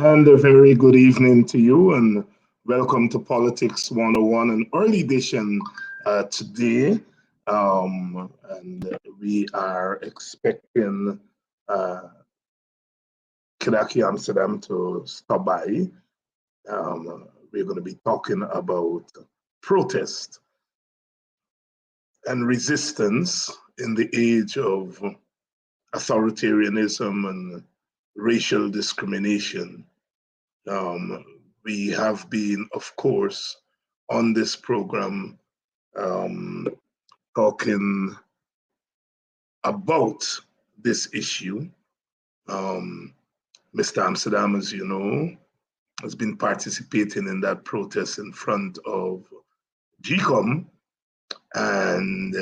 And a very good evening to you, and welcome to Politics 101, an early edition today. And we are expecting uh, Kidackie Amsterdam to stop by. We're going to be talking about protest and resistance in the age of authoritarianism and racial discrimination. Um, we have been, of course, on this program um, talking about this issue. Um, Mr. Amsterdam, as you know, has been participating in that protest in front of GCOM, and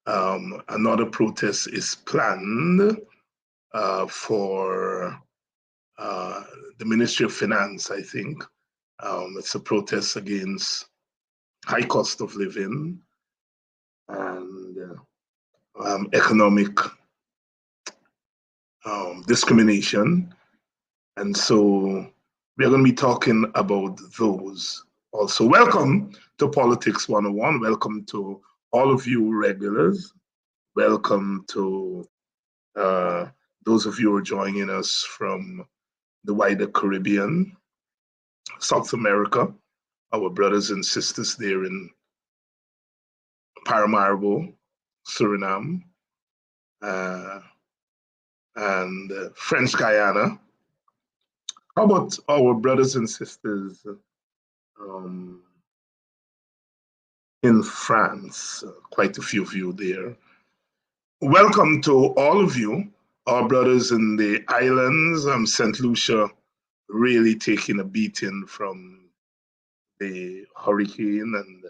another protest is planned for uh, the Ministry of Finance, I think. It's a protest against high cost of living and economic discrimination. And so we're going to be talking about those also. Welcome to Politics 101. Welcome to all of you regulars. Welcome to those of you who are joining us from the wider Caribbean, South America, our brothers and sisters there in Paramaribo, Suriname, uh, and French Guyana. How about our brothers and sisters um, in France? Quite a few of you there. Welcome to all of you, our brothers in the islands. St. Lucia really taking a beating from the hurricane, and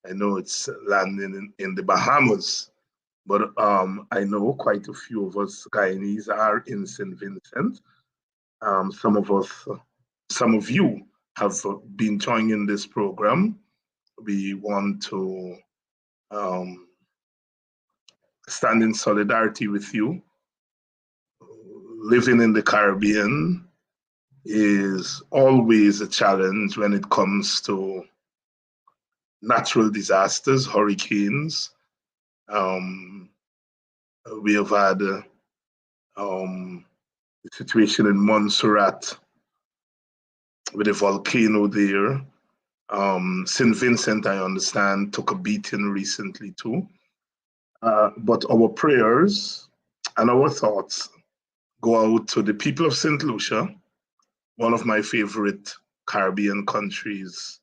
I know it's landing in the Bahamas. But I know quite a few of us Guyanese are in St. Vincent. Some of us, some of you have been joining this program. We want to stand in solidarity with you. Living in the Caribbean is always a challenge when it comes to natural disasters, hurricanes. We have had the situation in Montserrat with a volcano there. St. Vincent, I understand, took a beating recently too. But our prayers and our thoughts go out to the people of St. Lucia, one of my favorite Caribbean countries,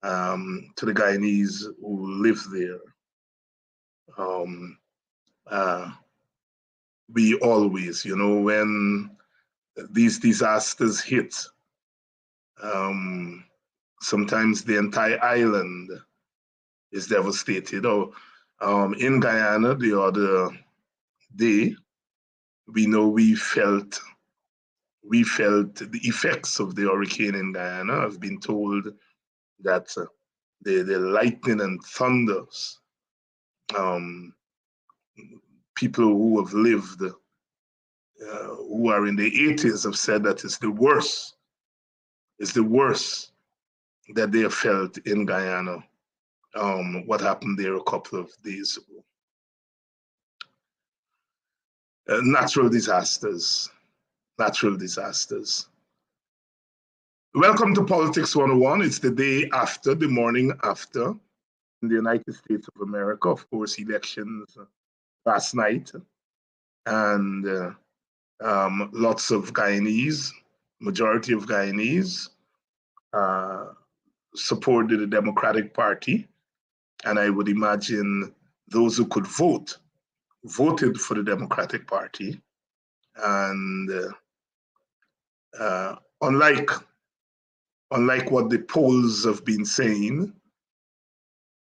to the Guyanese who live there. We always, when these disasters hit, sometimes the entire island is devastated. In Guyana, the other day, we know we felt the effects of the hurricane in Guyana. I've been told that the lightning and thunders, people who have lived, who are in the 80s, have said that it's the worst. It's the worst that they have felt in Guyana. What happened there a couple of days ago. Natural disasters. Welcome to Politics 101. It's the day after, the morning after, in the United States of America, of course, elections last night. And lots of Guyanese, majority of Guyanese, supported the Democratic Party. And I would imagine those who could vote voted for the Democratic Party. And unlike what the polls have been saying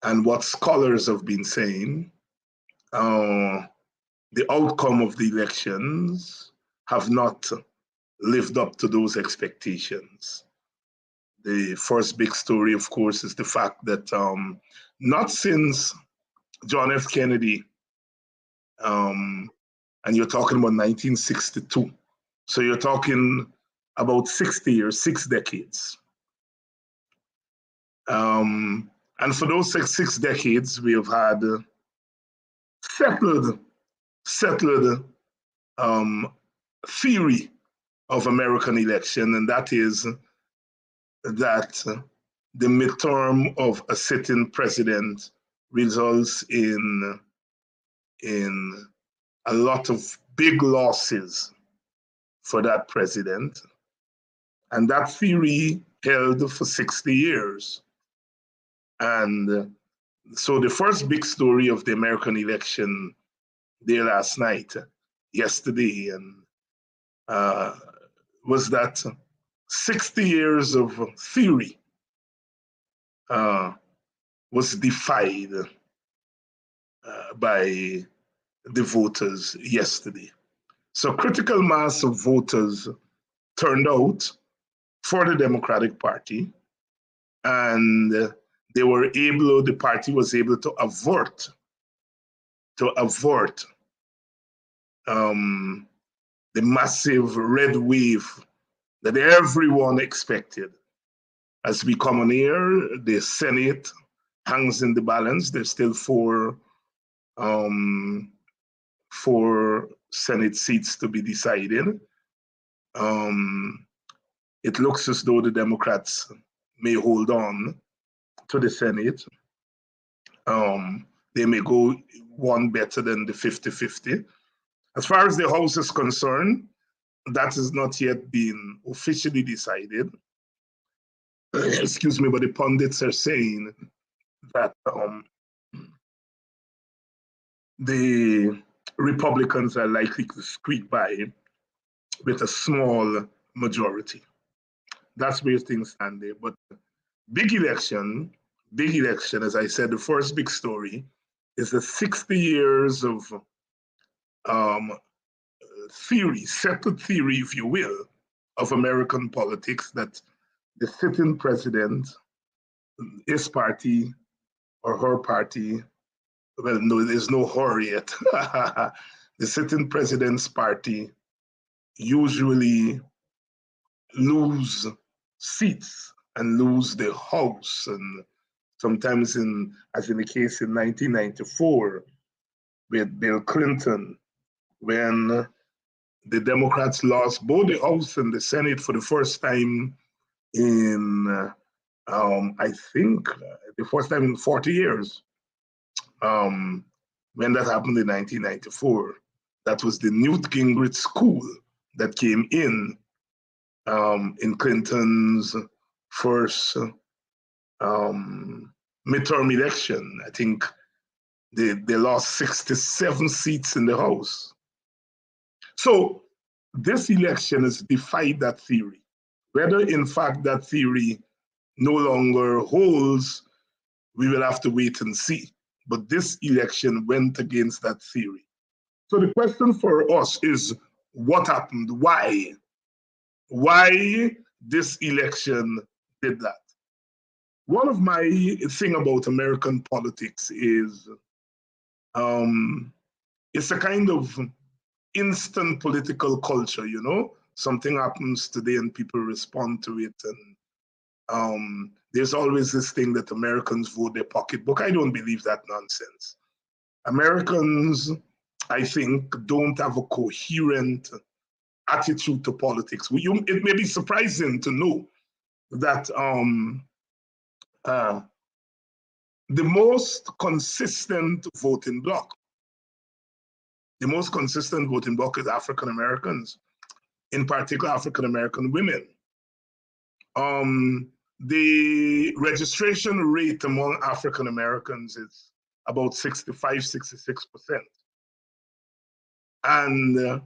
and what scholars have been saying, the outcome of the elections have not lived up to those expectations. The first big story, of course, is the fact that not since John F. Kennedy, and you're talking about 1962, so you're talking about 60 years, 6 decades. And for those six decades, we have had settled theory of American election, and that is that the midterm of a sitting president results in a lot of big losses for that president. And that theory held for 60 years. And so the first big story of the American election there last night, yesterday, and was that 60 years of theory was defied by the voters yesterday. So critical mass of voters turned out for the Democratic Party, and the party was able to avert the massive red wave that everyone expected. As we come on here, the Senate hangs in the balance. There's still four Senate seats to be decided. It looks as though the Democrats may hold on to the Senate. They may go one better than the 50-50. As far as the House is concerned, that has not yet been officially decided. Excuse me, but the pundits are saying that the Republicans are likely to squeak by with a small majority. That's where things stand there. But big election, as I said, the first big story is the 60 years of theory, settled theory, if you will, of American politics that the sitting president, his party or her party, well, no, there's no her yet. The sitting president's party usually lose seats and lose the House. And sometimes, as in the case in 1994 with Bill Clinton, when the Democrats lost both the House and the Senate for the first time in, I think, the first time in 40 years. When that happened in 1994, that was the Newt Gingrich school that came in Clinton's first midterm election. I think they lost 67 seats in the House. So this election has defied that theory. Whether in fact that theory no longer holds, we will have to wait and see. But this election went against that theory. So the question for us is, what happened? Why? Why this election did that? One of my thing about American politics is it's a kind of instant political culture, you know? Something happens today and people respond to it. And there's always this thing that Americans vote their pocketbook. I don't believe that nonsense. Americans, I think, don't have a coherent attitude to politics. It may be surprising to know that the most consistent voting bloc is African Americans, in particular African American women. The registration rate among African Americans is about 65-66%. And the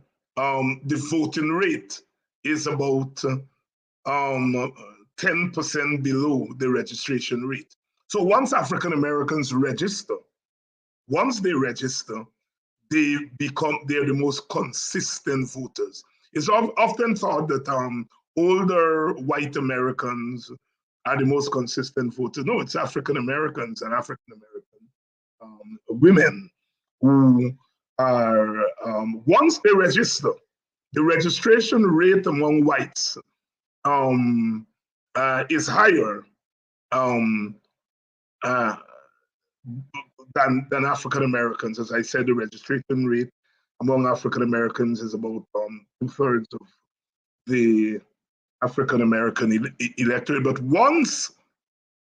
voting rate is about 10% below the registration rate. So once African Americans register, they're the most consistent voters. It's often thought that older white Americans are the most consistent voters. No, it's African Americans and African American women who are, once they register, the registration rate among whites is higher um, uh, than African Americans. As I said, the registration rate among African Americans is about 2/3 of the African American electorate. But once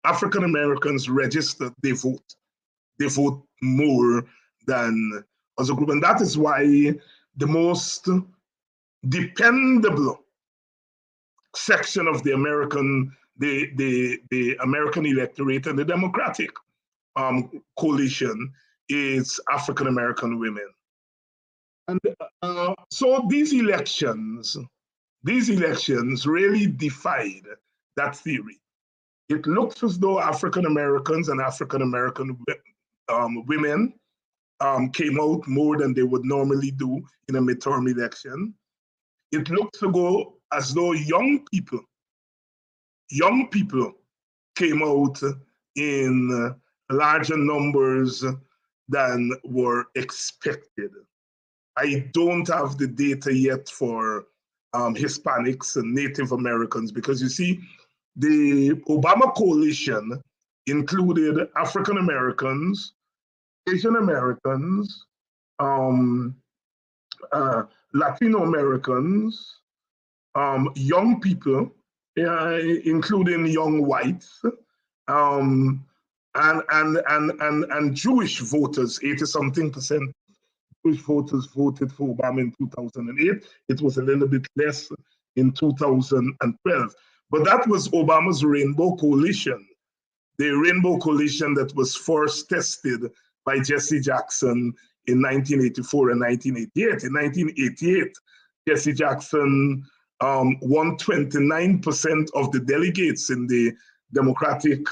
African Americans register, they vote. They vote more than as a group, and that is why the most dependable section of the American electorate and the Democratic coalition is African American women. And so these elections really defied that theory. It looks as though African Americans and African American women came out more than they would normally do in a midterm election. It looks as though young people came out in larger numbers than were expected. I don't have the data yet for Hispanics and Native Americans, because you see, the Obama coalition included African Americans, Asian Americans, Latino Americans, young people, including young whites, and Jewish voters. 80-something% Jewish voters voted for Obama in 2008. It was a little bit less in 2012. But that was Obama's Rainbow Coalition, the Rainbow Coalition that was first tested by Jesse Jackson in 1984 and 1988. In 1988, Jesse Jackson won 29% of the delegates in the Democratic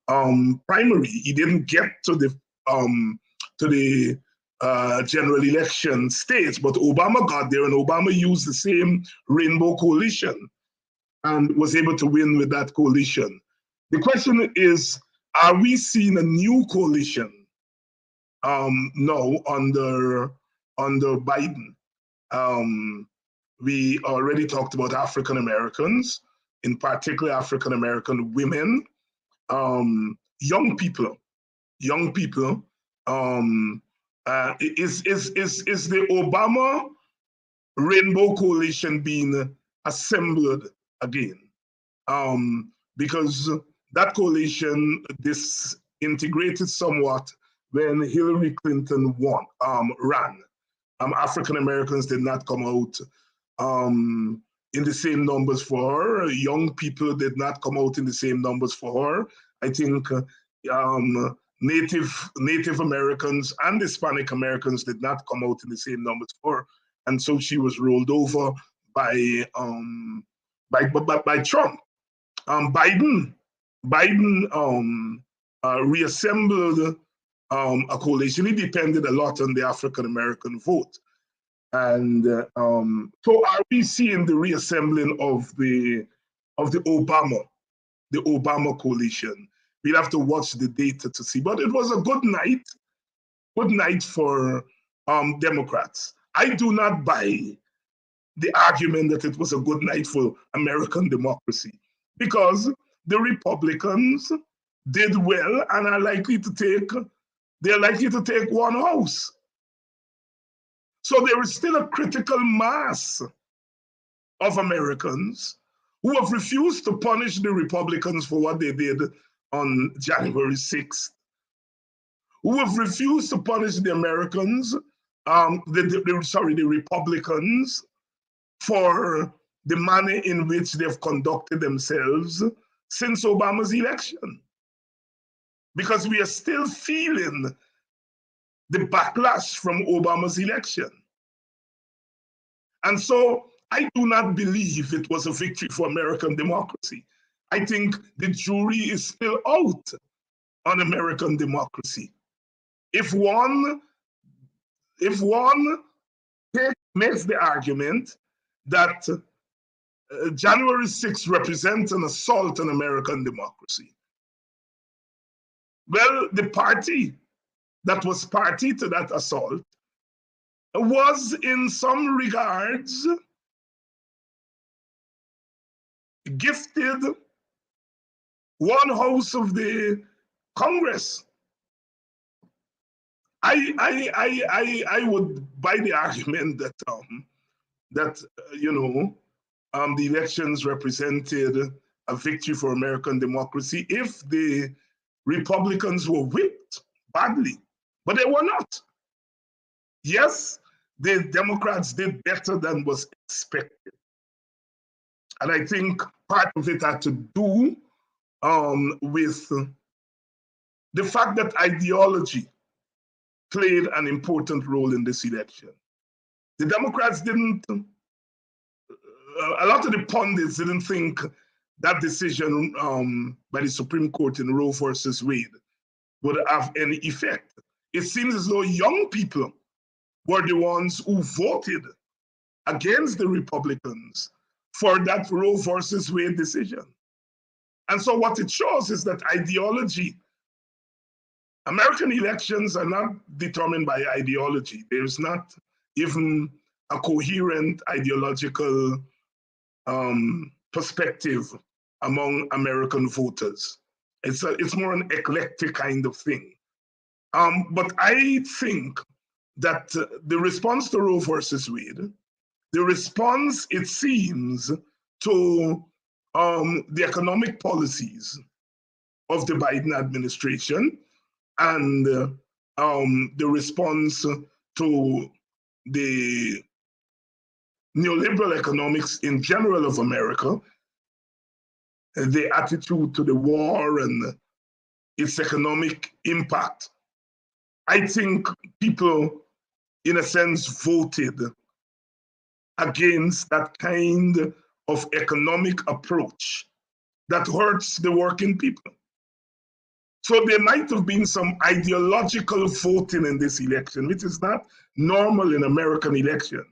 primary. He didn't get to the general election stage, but Obama got there, and Obama used the same Rainbow Coalition and was able to win with that coalition. The question is, are we seeing a new coalition now under Biden? We already talked about African Americans, in particular African American women, young people. Is the Obama Rainbow Coalition being assembled again? Because that coalition disintegrated somewhat when Hillary Clinton ran. African Americans did not come out in the same numbers for her. Young people did not come out in the same numbers for her. I think Native Americans and Hispanic Americans did not come out in the same numbers for her, and so she was rolled over by Trump. Biden reassembled a coalition. It depended a lot on the African American vote. And so are we seeing the reassembling of the Obama coalition? We'll have to watch the data to see. But it was a good night for Democrats. I do not buy the argument that it was a good night for American democracy, because the Republicans did well and are likely to take one house. So there is still a critical mass of Americans who have refused to punish the Republicans for what they did on January 6th, who have refused to punish the Americans, the Republicans, for the manner in which they've conducted themselves since Obama's election. Because we are still feeling the backlash from Obama's election. And so I do not believe it was a victory for American democracy. I think the jury is still out on American democracy. If one makes the argument that January 6th represents an assault on American democracy, well, the party that was party to that assault was in some regards gifted one house of the Congress. I would buy the argument that the elections represented a victory for American democracy if the Republicans were whipped badly, but they were not. Yes, the Democrats did better than was expected. And I think part of it had to do with the fact that ideology played an important role in this election. The Democrats didn't, a lot of the pundits didn't think that decision by the Supreme Court in Roe versus Wade would have any effect. It seems as though young people were the ones who voted against the Republicans for that Roe versus Wade decision. And so what it shows is that ideology, American elections are not determined by ideology. There's not even a coherent ideological perspective among American voters. It's more an eclectic kind of thing. But I think that the response to Roe versus Wade, the response, it seems, to the economic policies of the Biden administration and the response to the neoliberal economics in general of America, the attitude to the war and its economic impact. I think people, in a sense, voted against that kind of economic approach that hurts the working people. So there might have been some ideological voting in this election, which is not normal in American elections.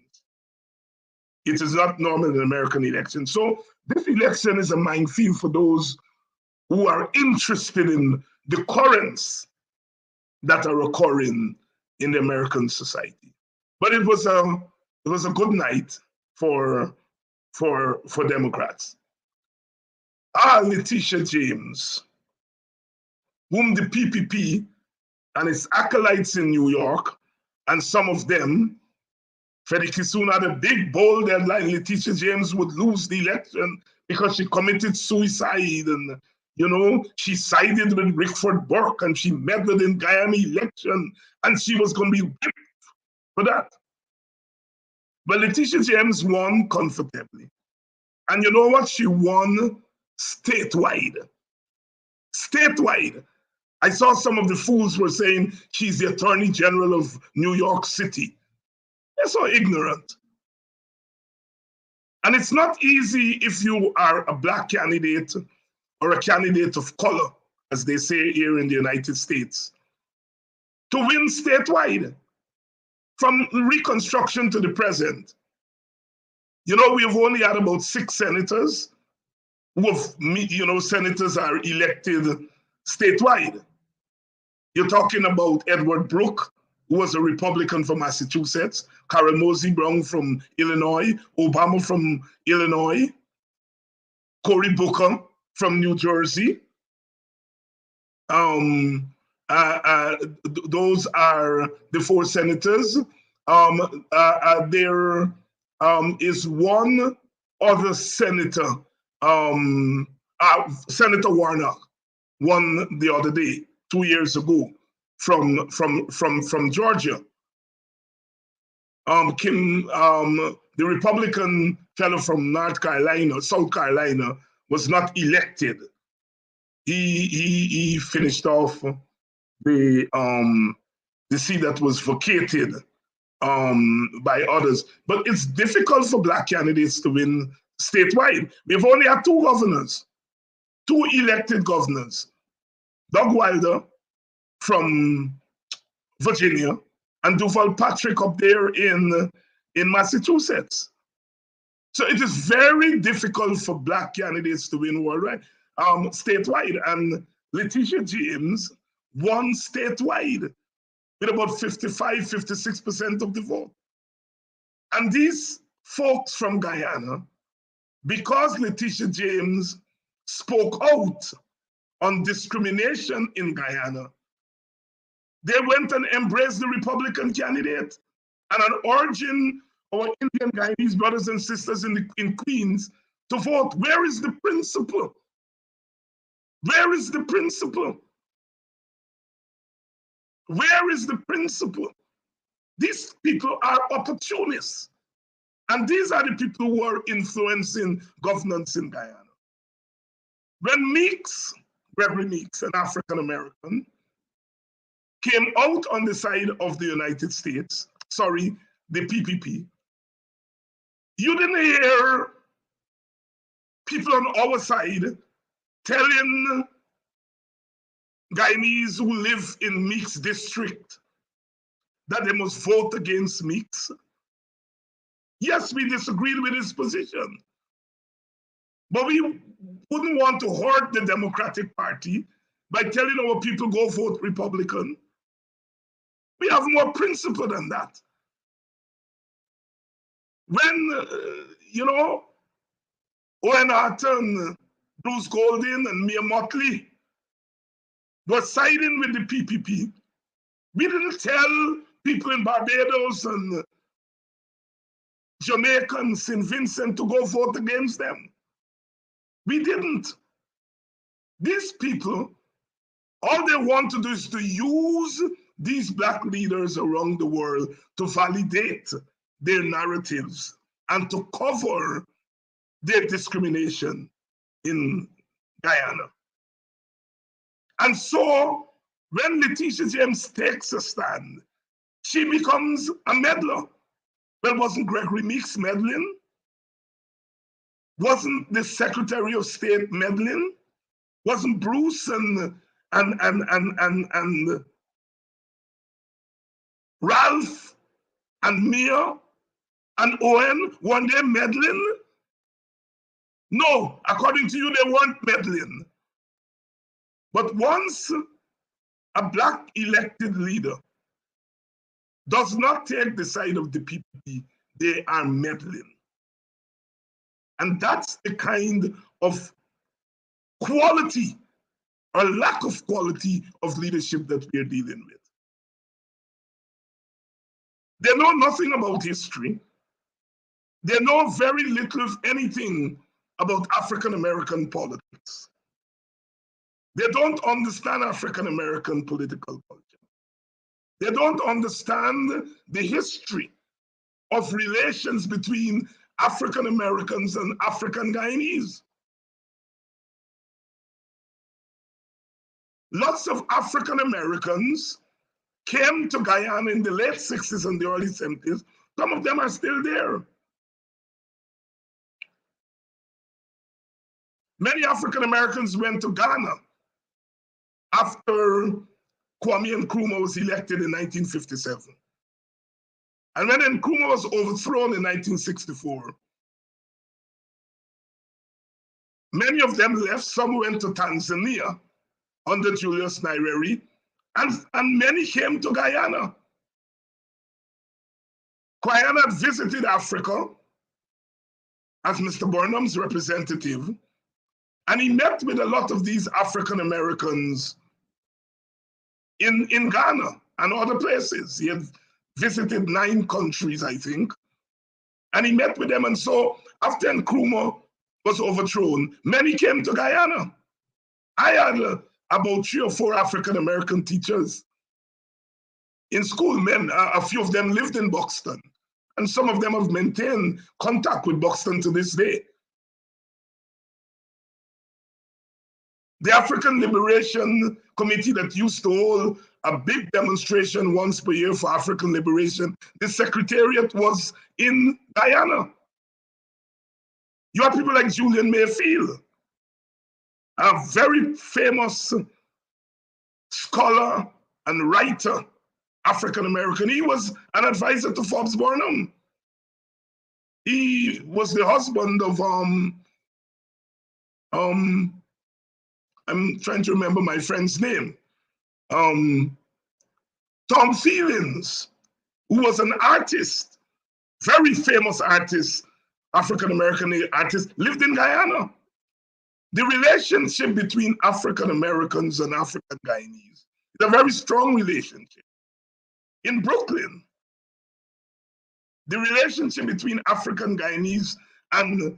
It is not normal in American elections. So this election is a minefield for those who are interested in the currents that are occurring in the American society. But it was a good night for Democrats. Letitia James, whom the PPP and its acolytes in New York, and some of them, Freddie Kissoon had a big, bold deadline. Letitia James would lose the election because she committed suicide and, she sided with Rickford Burke and she meddled in Guyana election and she was going to be whipped for that. But Letitia James won comfortably. And you know what? She won statewide. Statewide. I saw some of the fools were saying she's the Attorney General of New York City. They're so ignorant. And it's not easy if you are a Black candidate or a candidate of color, as they say here in the United States, to win statewide from Reconstruction to the present. We've only had about 6 senators who have, senators are elected statewide. You're talking about Edward Brooke, who was a Republican from Massachusetts, Carol Mosey Brown from Illinois, Obama from Illinois, Cory Booker from New Jersey. Those are the 4 senators. There is one other senator, Senator Warnock, won the other day, 2 years ago, from Georgia. The Republican fellow from South Carolina, was not elected. He finished off the seat that was vacated by others. But it's difficult for Black candidates to win statewide. We've only had 2 governors, 2 elected governors. Doug Wilder from Virginia and Duval Patrick up there in Massachusetts. So it is very difficult for Black candidates to win statewide. And Letitia James won statewide with about 55–56% of the vote. And these folks from Guyana because Letitia James spoke out on discrimination in Guyana, they went and embraced the Republican candidate and are urging our Indian Guyanese brothers and sisters in Queens to vote. Where is the principle? Where is the principle? Where is the principle? These people are opportunists. And these are the people who are influencing governance in Guyana. When Gregory Meeks, an African American, came out on the side of the United States, the PPP, you didn't hear people on our side telling Guyanese who live in Meeks district that they must vote against Meeks. Yes, we disagreed with his position, but we wouldn't want to hurt the Democratic Party by telling our people go vote Republican. We have more principle than that. When, Owen Arton, Bruce Golding, and Mia Motley were siding with the PPP, we didn't tell people in Barbados and Jamaica and St. Vincent to go vote against them. We didn't. These people, all they want to do is to use these Black leaders around the world to validate their narratives and to cover their discrimination in Guyana. And so when Letitia James takes a stand, she becomes a meddler. Well, wasn't Gregory Meeks meddling? Wasn't the Secretary of State meddling? Wasn't Bruce and Ralph and Mia and Owen, weren't they meddling? No, according to you, they weren't meddling. But once a Black elected leader does not take the side of the PPP, they are meddling. And that's the kind of quality or lack of quality of leadership that we're dealing with. They know nothing about history. They know very little, if anything, about African American politics. They don't understand African American political culture. They don't understand the history of relations between African Americans and African Guyanese. Lots of African Americans came to Guyana in the late 60s and the early 70s. Some of them are still there. Many African Americans went to Ghana after Kwame Nkrumah was elected in 1957. And when Nkrumah was overthrown in 1964, many of them left. Some went to Tanzania under Julius Nyerere, and many came to Guyana. Guyana had visited Africa as Mr. Burnham's representative, and he met with a lot of these African Americans in Ghana and other places. He had visited 9 countries, I think, and he met with them. And so after Nkrumah was overthrown, many came to Guyana. I had about 3 or 4 African American teachers in school. A few of them lived in Buxton, and some of them have maintained contact with Buxton to this day. The African Liberation Committee that used to hold a big demonstration once per year for African liberation, the secretariat was in Guyana. You have people like Julian Mayfield, a very famous scholar and writer, African American. He was an advisor to Forbes Burnham. He was the husband of I'm trying to remember my friend's name. Tom Feelings, who was an artist, very famous artist African-American artists lived in Guyana. The relationship between African-Americans and African Guyanese is a very strong relationship. In Brooklyn, the relationship between African Guyanese and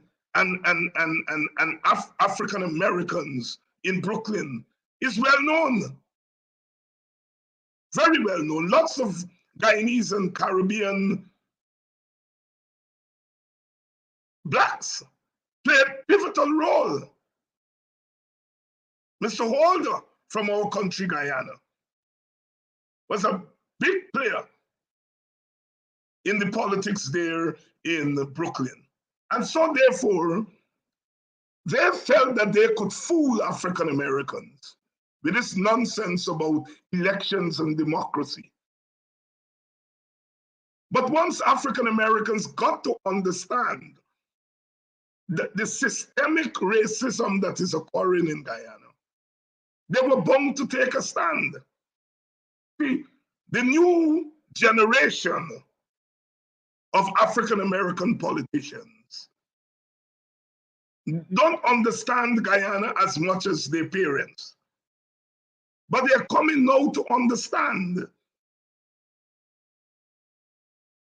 African Americans in Brooklyn is well known, very well known. Lots of Guyanese and Caribbean blacks play a pivotal role. Mr. Holder from our country, Guyana, was a big player in the politics there in Brooklyn. And so therefore, they felt that they could fool African Americans with this nonsense about elections and democracy. But once African Americans got to understand the systemic racism that is occurring in Guyana, they were bound to take a stand. See, the new generation of African American politicians don't understand Guyana as much as their parents. But they're coming now to understand.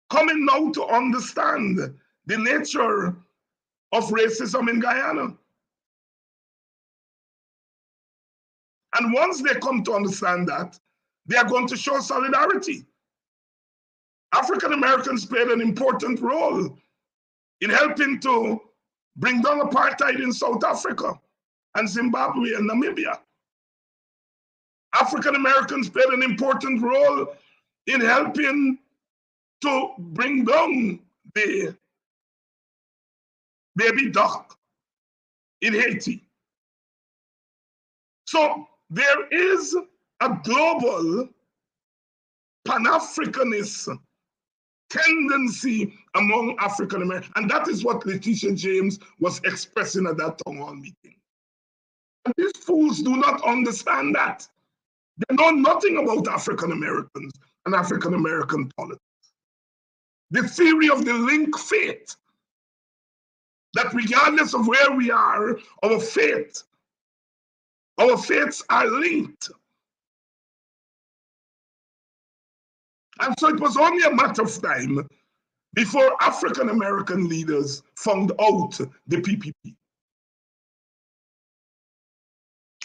The nature of racism in Guyana. And once they come to understand that, they are going to show solidarity. African Americans played an important role in helping to bring down apartheid in South Africa and Zimbabwe and Namibia. African Americans played an important role in helping to bring down the baby duck in Haiti. So there is a global Pan-Africanist tendency among African Americans, and that is what Letitia James was expressing at that town hall meeting. And these fools do not understand that. They know nothing about African Americans and African American politics. The theory of the link fate, that regardless of where we are, our fates are linked. And so it was only a matter of time before African American leaders found out the PPP.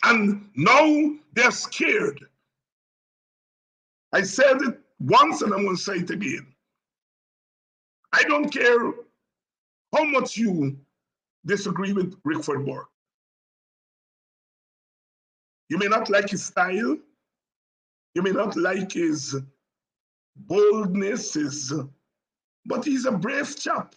And now they're scared. I said it once and I'm going to say it again. I don't care how much you disagree with Rickford Burke. You may not like his style. You may not like his boldness, but he's a brave chap.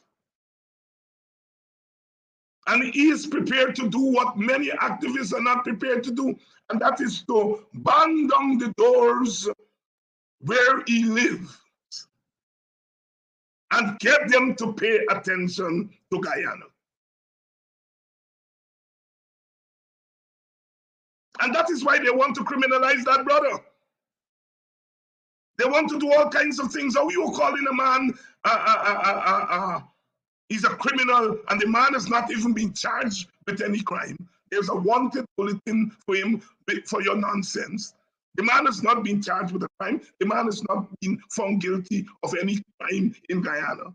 And he is prepared to do what many activists are not prepared to do, and that is to bang down the doors where he lives and get them to pay attention to Guyana. And that is why they want to criminalize that brother. They want to do all kinds of things. How you calling a man, he's a criminal, and the man has not even been charged with any crime. There's a wanted bulletin for him for your nonsense. The man has not been charged with a crime. The man has not been found guilty of any crime in Guyana.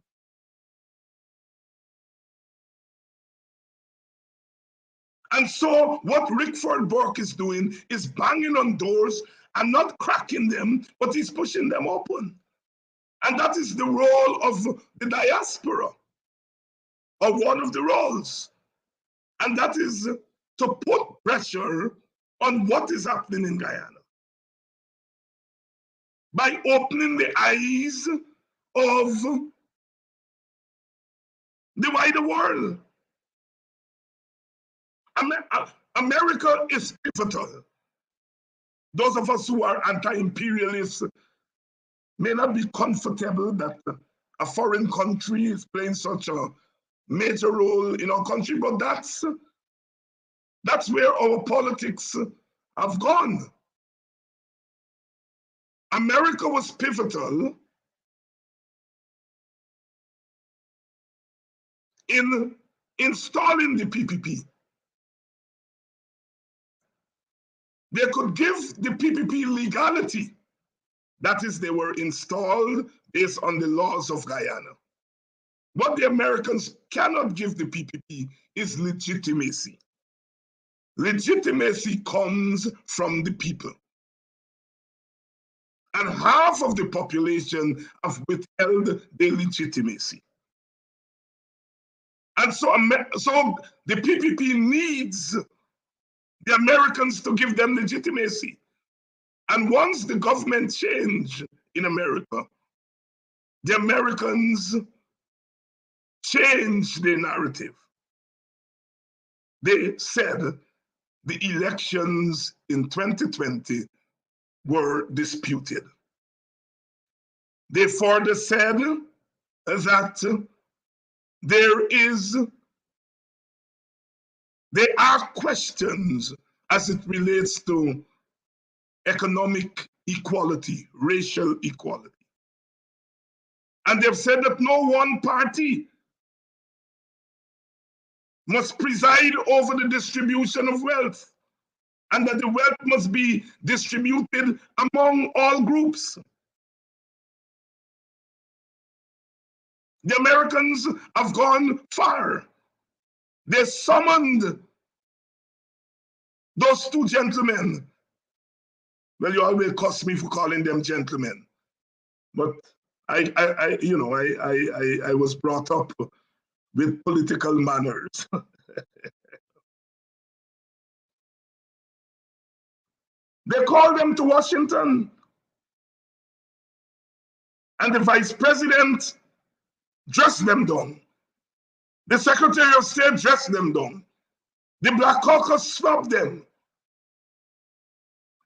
And so what Rickford Burke is doing is banging on doors and not cracking them, but he's pushing them open. And that is the role of the diaspora, or one of the roles. And that is to put pressure on what is happening in Guyana by opening the eyes of the wider world. America is pivotal. Those of us who are anti-imperialists may not be comfortable that a foreign country is playing such a major role in our country, but that's where our politics have gone. America was pivotal in installing the PPP. They could give the PPP legality. That is, they were installed based on the laws of Guyana. What the Americans cannot give the PPP is legitimacy. Legitimacy comes from the people. And half of the population have withheld their legitimacy. And so the PPP needs the Americans to give them legitimacy. And once the government changed in America, the Americans changed their narrative. They said the elections in 2020 were disputed. They further said that there are questions as it relates to economic equality, racial equality. And they've said that no one party must preside over the distribution of wealth, and that the wealth must be distributed among all groups. The Americans have gone far. They summoned those two gentlemen. Well, you always cuss me for calling them gentlemen, but I was brought up with political manners. They called them to Washington, and the vice president dressed them down. The Secretary of State dressed them down. The Black Caucus stopped them.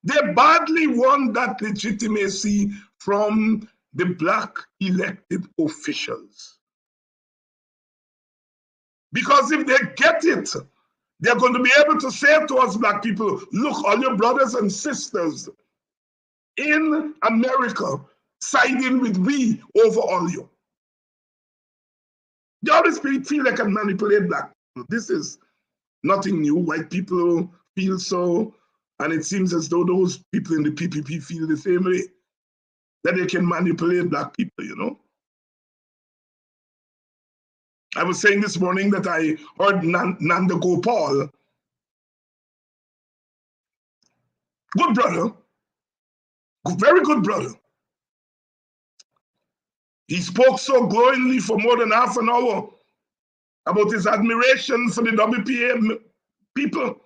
They badly want that legitimacy from the Black elected officials. Because if they get it, they're going to be able to say to us Black people, look, all your brothers and sisters in America siding with we over all you. They always feel they can manipulate Black people. This is nothing new. White people feel so, and it seems as though those people in the PPP feel the same way, that they can manipulate Black people, you know. I was saying this morning that I heard Nanda Gopal, good brother, very good brother. He spoke so glowingly for more than half an hour about his admiration for the WPA people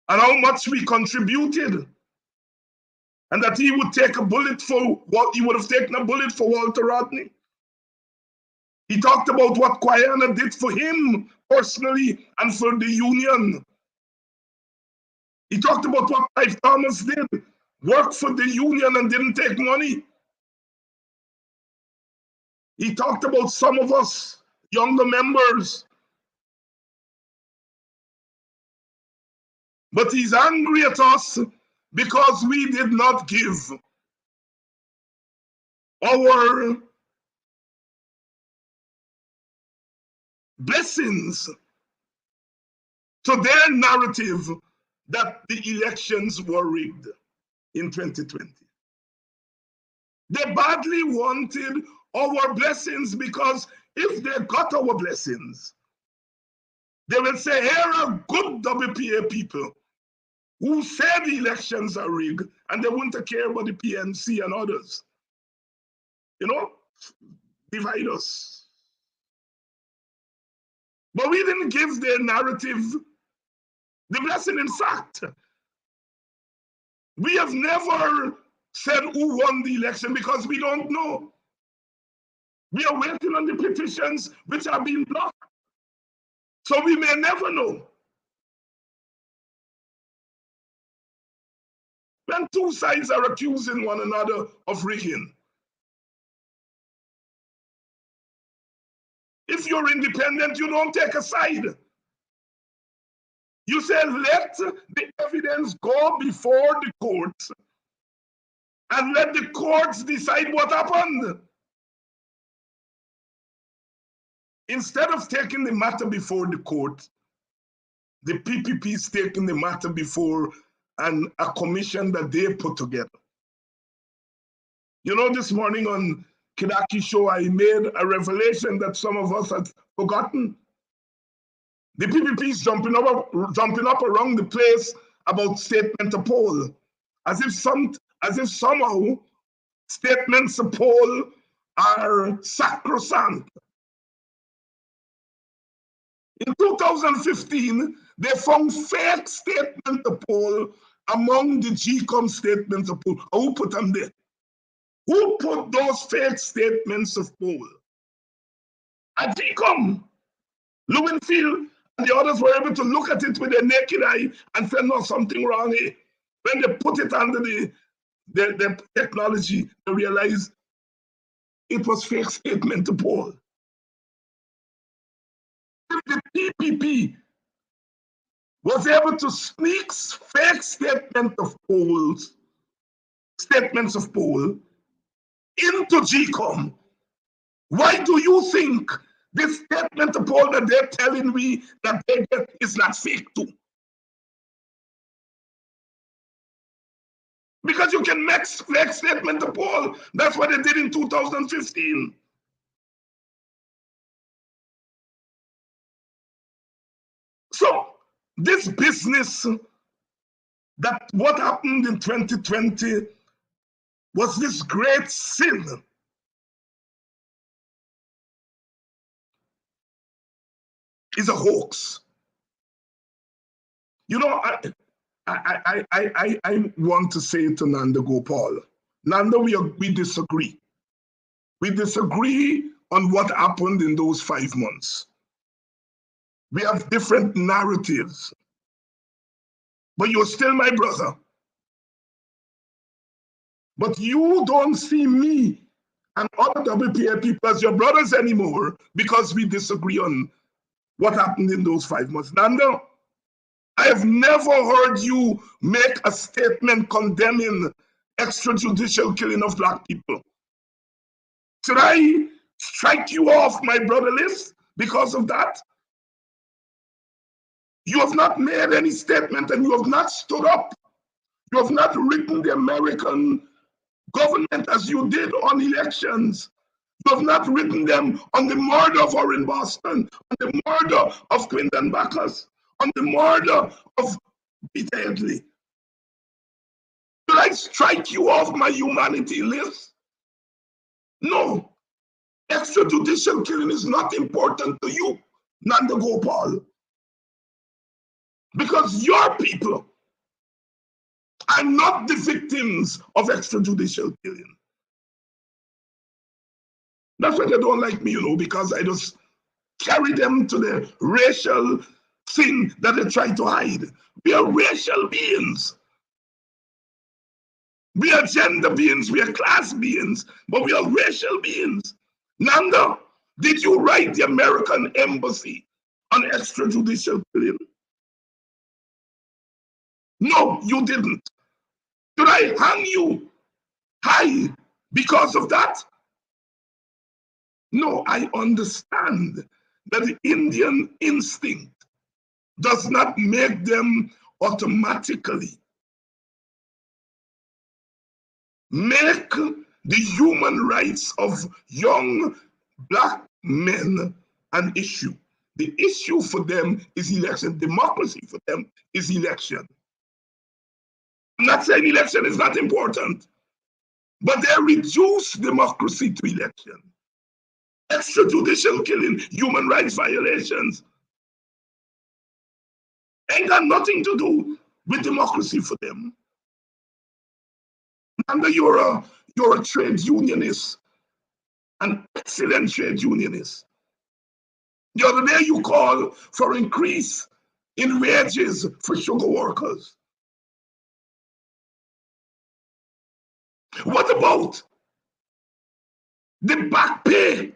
and how much we contributed, and that he would take a bullet for what he would have taken a bullet for Walter Rodney. He talked about what Guyana did for him personally and for the union. He talked about what Clive Thomas did, worked for the union and didn't take money. He talked about some of us, younger members. But he's angry at us because we did not give our blessings to their narrative that the elections were rigged in 2020. They badly wanted our blessings because if they got our blessings, they will say, here are good WPA people who say the elections are rigged, and they wouldn't care about the PNC and others. You know, divide us. But we didn't give their narrative the blessing. In fact, we have never said who won the election because we don't know. We are waiting on the petitions which are being blocked. So we may never know. When two sides are accusing one another of rigging, if you're independent, you don't take a side. You say, let the evidence go before the courts and let the courts decide what happened. Instead of taking the matter before the court, the PPP is taking the matter before a commission that they put together. You know, this morning on Kidackie show, I made a revelation that some of us had forgotten. The PPP is jumping up around the place about statement of poll, as if somehow statements of poll are sacrosanct. In 2015, they found fake statement of poll among the GCOM statements of poll. Who put them there? Who put those fake statements of poll? At GCOM, Lewinfield and the others were able to look at it with their naked eye and say, no, something wrong here. When they put it under the technology, they realized it was fake statement of poll. If the PPP was able to sneak fake statements of poll into GCOM, why do you think this statement of poll that they're telling me that they get is not fake too? Because you can make fake statement of poll. That's what they did in 2015. So this business that what happened in 2020 was this great sin. Is a hoax. You know, I want to say to Nanda Gopal, Nanda, we disagree. We disagree on what happened in those 5 months. We have different narratives, but you're still my brother. But you don't see me and other WPA people as your brothers anymore because we disagree on what happened in those 5 months. Nanda, I have never heard you make a statement condemning extrajudicial killing of Black people. Should I strike you off my brother list because of that? You have not made any statement and you have not stood up. You have not written the American government as you did on elections. You have not written them on the murder of Orrin Boston, on the murder of Quinton Bacchus, on the murder of Peter Headley. Should I strike you off my humanity list? No. Extrajudicial killing is not important to you, Nanda Gopal. Because your people are not the victims of extrajudicial killing. That's why they don't like me, you know, because I just carry them to the racial thing that they try to hide. We are racial beings. We are gender beings, we are class beings, but we are racial beings. Nanda, did you write the American embassy on extrajudicial killing? No, you didn't. Should I hang you high because of that? No, I understand that the Indian instinct does not make them automatically make the human rights of young Black men an issue. The issue for them is election. Democracy for them is election. I'm not saying election is not important, but they reduce democracy to election. Extrajudicial killing, human rights violations, ain't got nothing to do with democracy for them. And you're a trade unionist, an excellent trade unionist. The other day you called for increase in wages for sugar workers. What about the back pay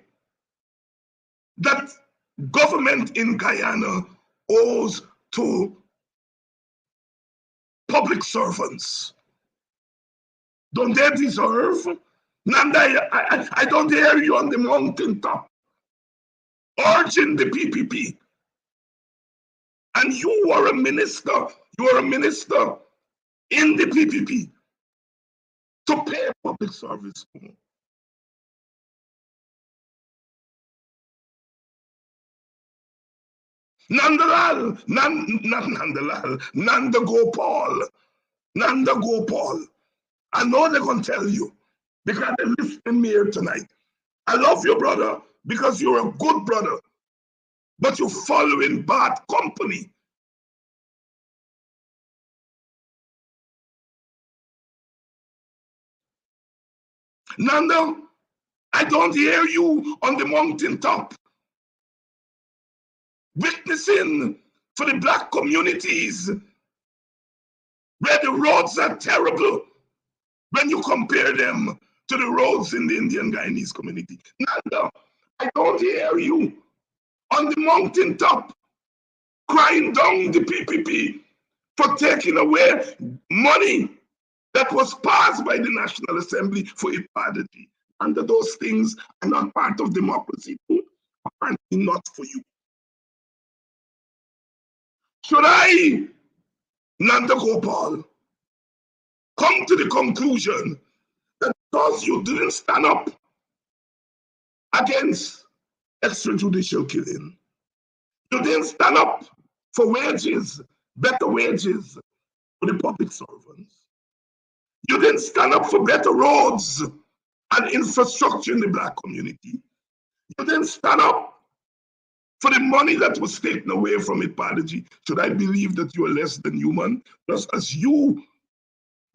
that government in Guyana owes to public servants? Don't they deserve? Nanda, I don't hear you on the mountaintop urging the PPP. And you are a minister, in the PPP to pay public service. Nandalal, Nanda Gopal. I know they're going to tell you because they're listening to me here tonight. I love you, brother, because you're a good brother, but you're following bad company. Nanda, I don't hear you on the mountaintop witnessing for the black communities where the roads are terrible when you compare them to the roads in the Indian Guyanese community. Nanda, I don't hear you on the mountaintop crying down the PPP for taking away money that was passed by the National Assembly for equality. And those things are not part of democracy, too. Apparently not for you. Should I, Nanda Gopal, come to the conclusion that because you didn't stand up against extrajudicial killing, you didn't stand up for wages, better wages for the public servants, you didn't stand up for better roads and infrastructure in the black community, you didn't stand up for the money that was taken away from Ipadaji, should I believe that you are less than human? Just as you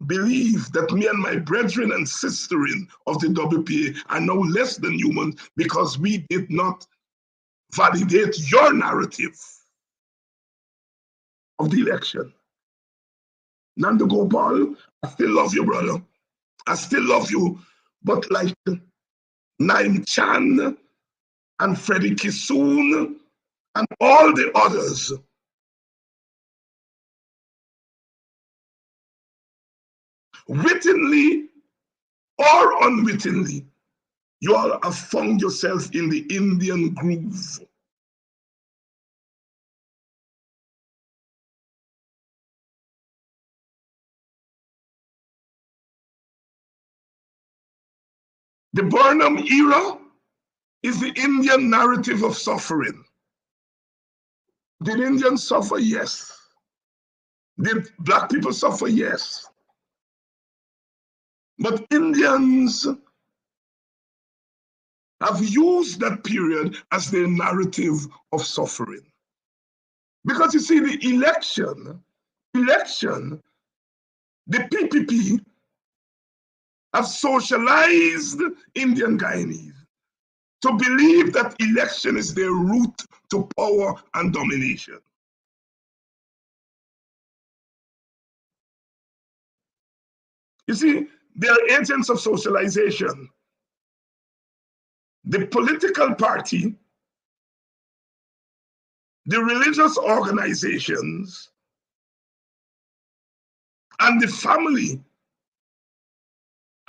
believe that me and my brethren and sisterin of the WPA are no less than human because we did not validate your narrative of the election. Nanda Gopal, I still love you, brother. I still love you. But like Naim Chan and Freddie Kissoon and all the others, wittingly or unwittingly, you all have found yourself in the Indian groove. The Burnham era is the Indian narrative of suffering. Did Indians suffer? Yes. Did black people suffer? Yes. But Indians have used that period as their narrative of suffering. Because you see, the election, the PPP have socialized Indian Guyanese to believe that election is their route to power and domination. You see, they are agents of socialization. The political party, the religious organizations, and the family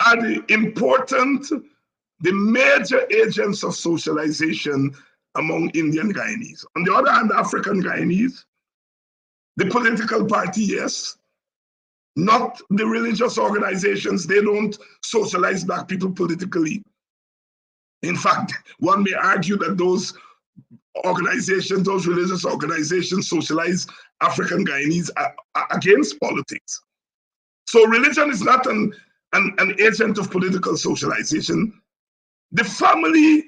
are the major agents of socialization among Indian Guyanese. On the other hand, African Guyanese, the political party, yes, not the religious organizations. They don't socialize black people politically. In fact, one may argue that those organizations, those religious organizations, socialize African Guyanese against politics. So religion is not an agent of political socialization. The family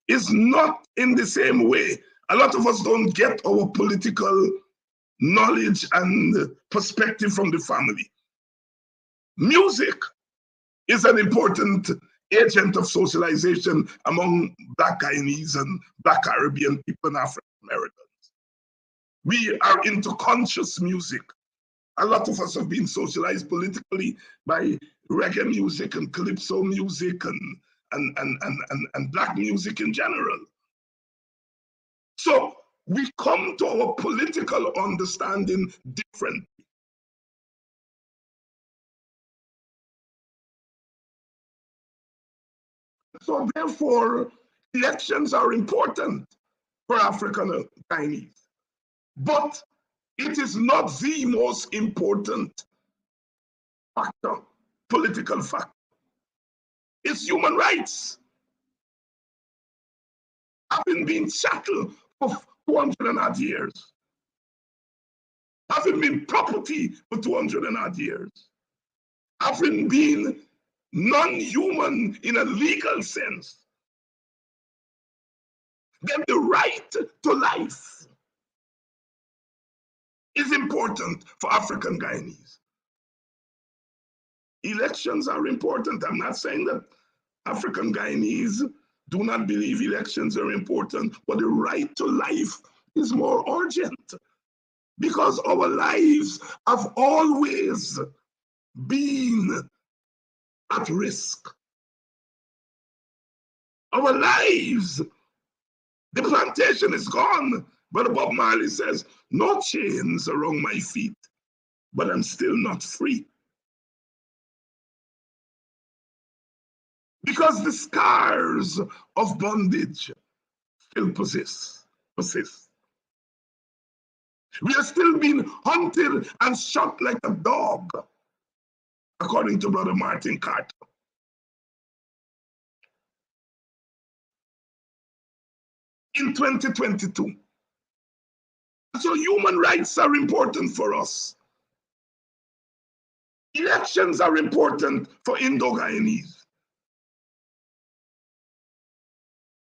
is not in the same way. A lot of us don't get our political knowledge and perspective from the family. Music is an important agent of socialization among Black Guyanese and Black Caribbean people and African Americans. We are into conscious music. A lot of us have been socialized politically by reggae music and calypso music and black music in general. So we come to our political understanding differently. So therefore, elections are important. for African Guyanese. But it is not the most important factor, political factor. It's human rights. Having been chattel for 200 and odd years, having been property for 200 and odd years, having been non-human in a legal sense, then the right to life is important for African Guyanese. Elections are important. I'm not saying that African Guyanese do not believe elections are important, but the right to life is more urgent because our lives have always been at risk. Our lives, the plantation is gone, but Bob Marley says, no chains around my feet, but I'm still not free. Because the scars of bondage still persist. We are still being hunted and shot like a dog, according to Brother Martin Carter. In 2022. So human rights are important for us. Elections are important for Indo-Guyanese.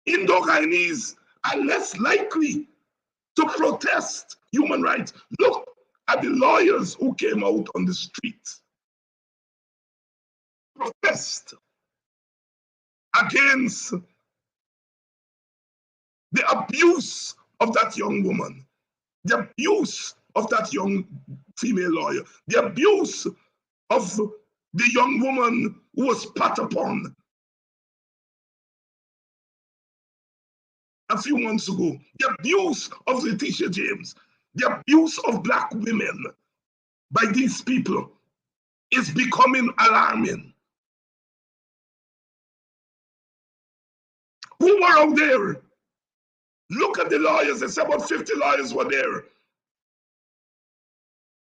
Indo-Guyanese are less likely to protest human rights. Look at the lawyers who came out on the streets. Protest against the abuse of that young woman, the abuse of that young female lawyer, the abuse of the young woman who was spat upon a few months ago, the abuse of Letitia James, the abuse of Black women by these people is becoming alarming. Who were out there? Look at the lawyers. They say about 50 lawyers were there.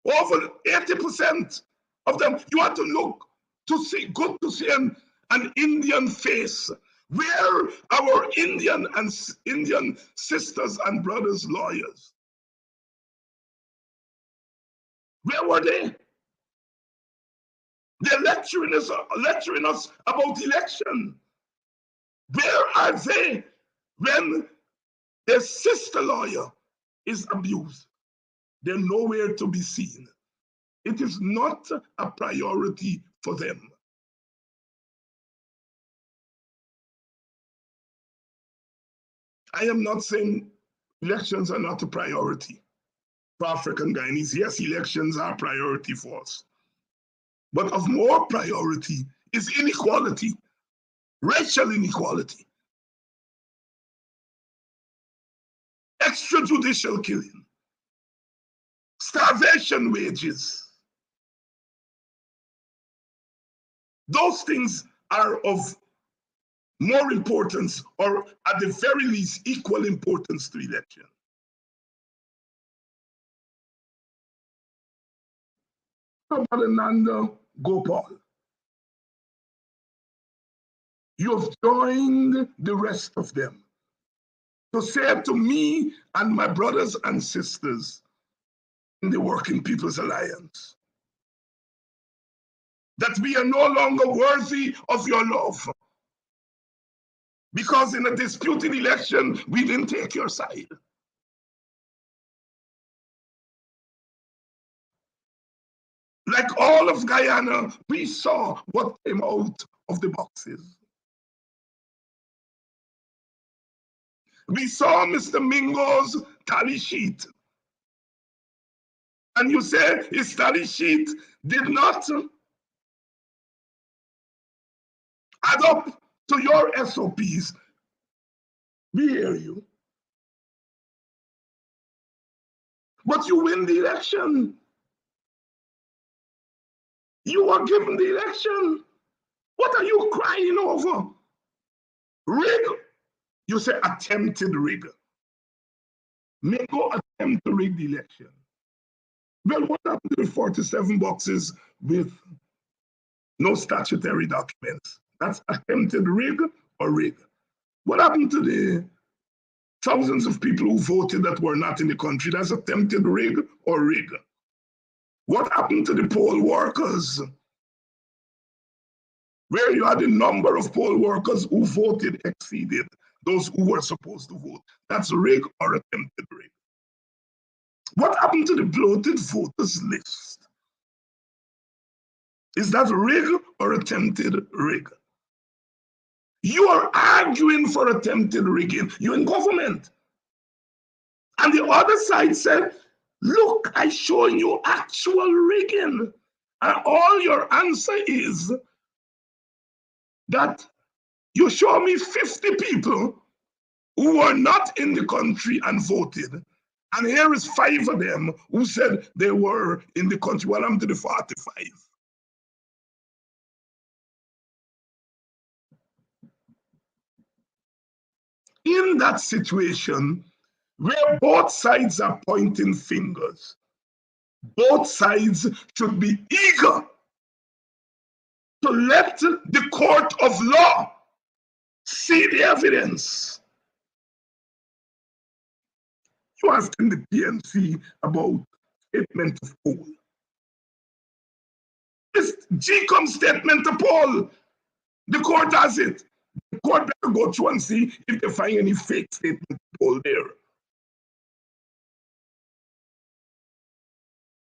Over 80% of them, you have to look to see, good to see an Indian face. Where our Indian sisters and brothers lawyers? Where were they? They're lecturing us about election. Where are they when their sister lawyer is abused? They're nowhere to be seen. It is not a priority for them. I am not saying elections are not a priority for African Guyanese. Yes, elections are a priority for us. But of more priority is inequality, racial inequality, extrajudicial killing, starvation wages. Those things are of more importance, or at the very least equal importance to election. So, Brother Nanda Gopal, you have joined the rest of them to say to me and my brothers and sisters in the Working People's Alliance that we are no longer worthy of your love. Because in a disputed election, we didn't take your side. Like all of Guyana, we saw what came out of the boxes. We saw Mr. Mingo's tally sheet. And you say his tally sheet did not add up to your SOPs. We hear you. But you win the election. You were given the election. What are you crying over? Rig? You say attempted rig. may go attempt to rig the election. Well, what happened to the 47 boxes with no statutory documents? That's attempted rig or rig. What happened to the thousands of people who voted that were not in the country? That's attempted rig or rig. What happened to the poll workers? Where you had a number of poll workers who voted exceeded those who were supposed to vote. That's rig or attempted rig. What happened to the bloated voters list? Is that rig or attempted rig? You are arguing for attempted rigging. You're in government. And the other side said, look, I'm showing you actual rigging. And all your answer is that you show me 50 people who were not in the country and voted. And here is 5 of them who said they were in the country. Well, I'm to the 45. In that situation, where both sides are pointing fingers, both sides should be eager to let the court of law see the evidence. You asking the PNC about statement of poll. This GCOM statement of poll, the court has it. The court better go through and see if they find any fake statement of poll there.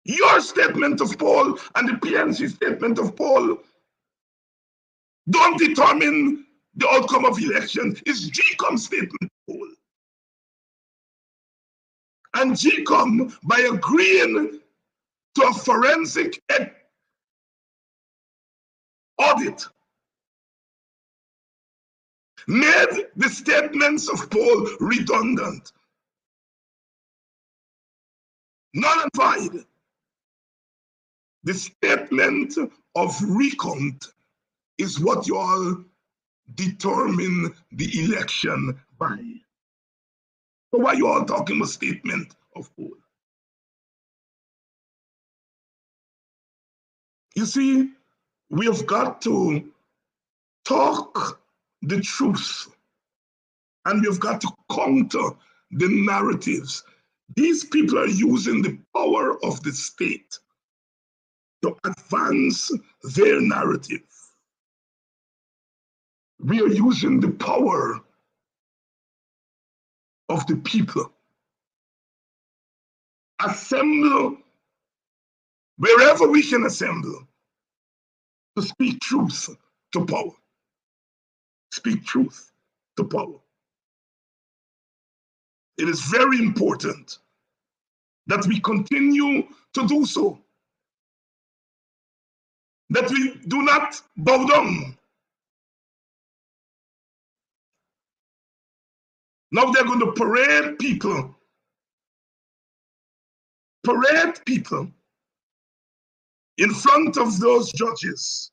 Your statement of poll and the PNC statement of poll don't determine the outcome of election. It's GCOM statement of poll. And GCOM, by agreeing to a forensic audit, made the statements of poll redundant, null and void. The statement of recount is what you all determine the election by. So why are you all talking about statement of poll? You see, we've got to talk the truth, and we've got to counter the narratives. These people are using the power of the state to advance their narrative. We are using the power of the people. Assemble wherever we can assemble to speak truth to power. Speak truth to power. It is very important that we continue to do so, that we do not bow down. Now they're going to parade people in front of those judges.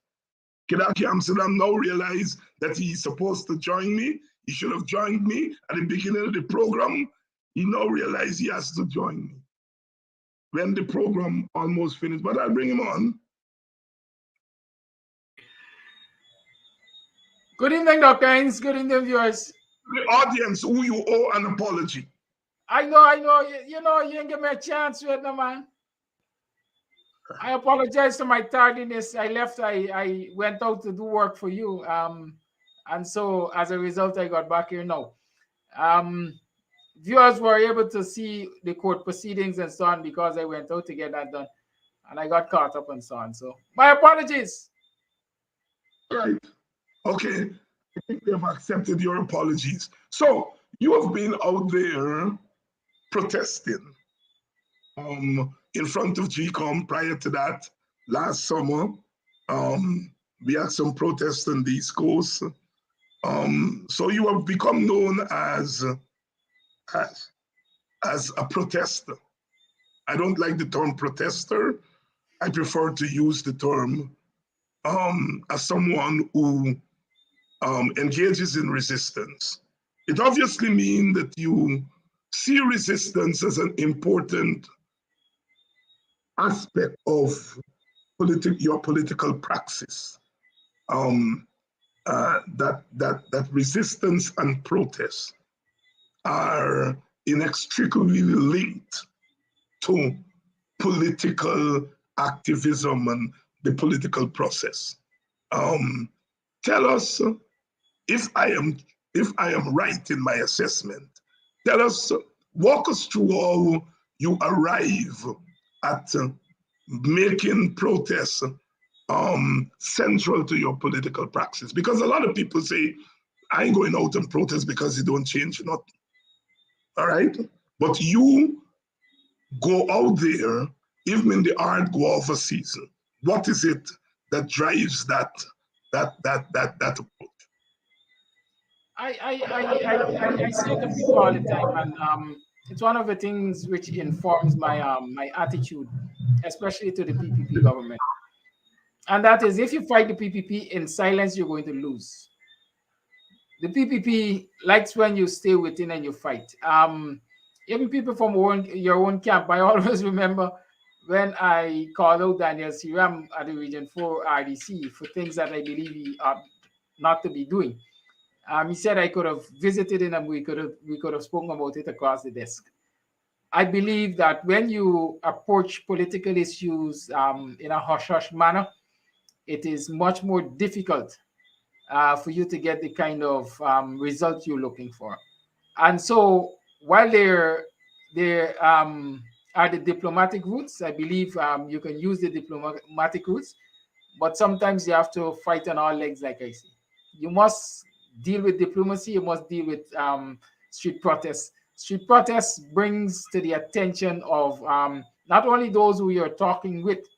Kidackie Amsterdam now realized that he's supposed to join me. He should have joined me at the beginning of the program. He now realized he has to join me when the program almost finished, but I'll bring him on. Good evening, Dr. Hines. Good evening, viewers. The audience who you owe an apology. I know. You didn't give me a chance right now, man. I apologize for my tardiness. I left. I went out to do work for you. And so as a result, I got back here now. Viewers were able to see the court proceedings and so on because I went out to get that done. And I got caught up and so on. So my apologies. Right. Okay. I think they've accepted your apologies. So you have been out there protesting in front of GCOM. Prior to that, last summer, we had some protests on the East Coast. So you have become known as a protester. I don't like the term protester. I prefer to use the term as someone who engages in resistance. It obviously means that you see resistance as an important aspect of your political praxis. That resistance and protest are inextricably linked to political activism and the political process. Tell us if I am right in my assessment. Tell us, walk us through how you arrive at making protests central to your political praxis. Because a lot of people say, I ain't going out and protest because it don't change nothing. All right? But you go out there, even in the hard go off a season. What is it that drives that approach? I say to people all the time, and it's one of the things which informs my attitude, especially to the PPP government. And that is, if you fight the PPP in silence, you're going to lose. The PPP likes when you stay within and you fight. Even people from your own camp, I always remember when I called out Daniel Siram at the Region 4 RDC for things that I believe he ought not to be doing. He said I could have visited him and we could have spoken about it across the desk. I believe that when you approach political issues in a hush-hush manner, it is much more difficult for you to get the kind of result you're looking for. And so while there are the diplomatic routes, I believe you can use the diplomatic routes, but sometimes you have to fight on all legs, like I say. You must deal with diplomacy, you must deal with street protests. Street protests brings to the attention of not only those who you're talking with,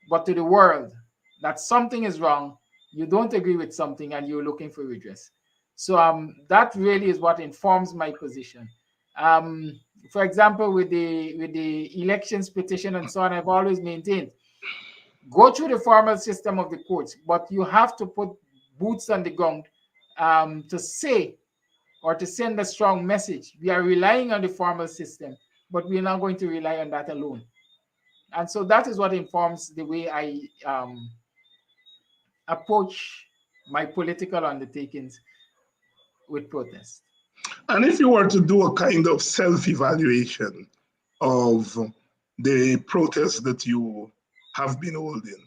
but to the world that something is wrong, you don't agree with something, and you're looking for redress. So that really is what informs my position. For example, with the elections petition and so on, I've always maintained, go through the formal system of the courts, but you have to put boots on the ground to say or to send a strong message. We are relying on the formal system, but we're not going to rely on that alone. And so that is what informs the way I approach my political undertakings with protest. And if you were to do a kind of self-evaluation of the protests that you have been holding,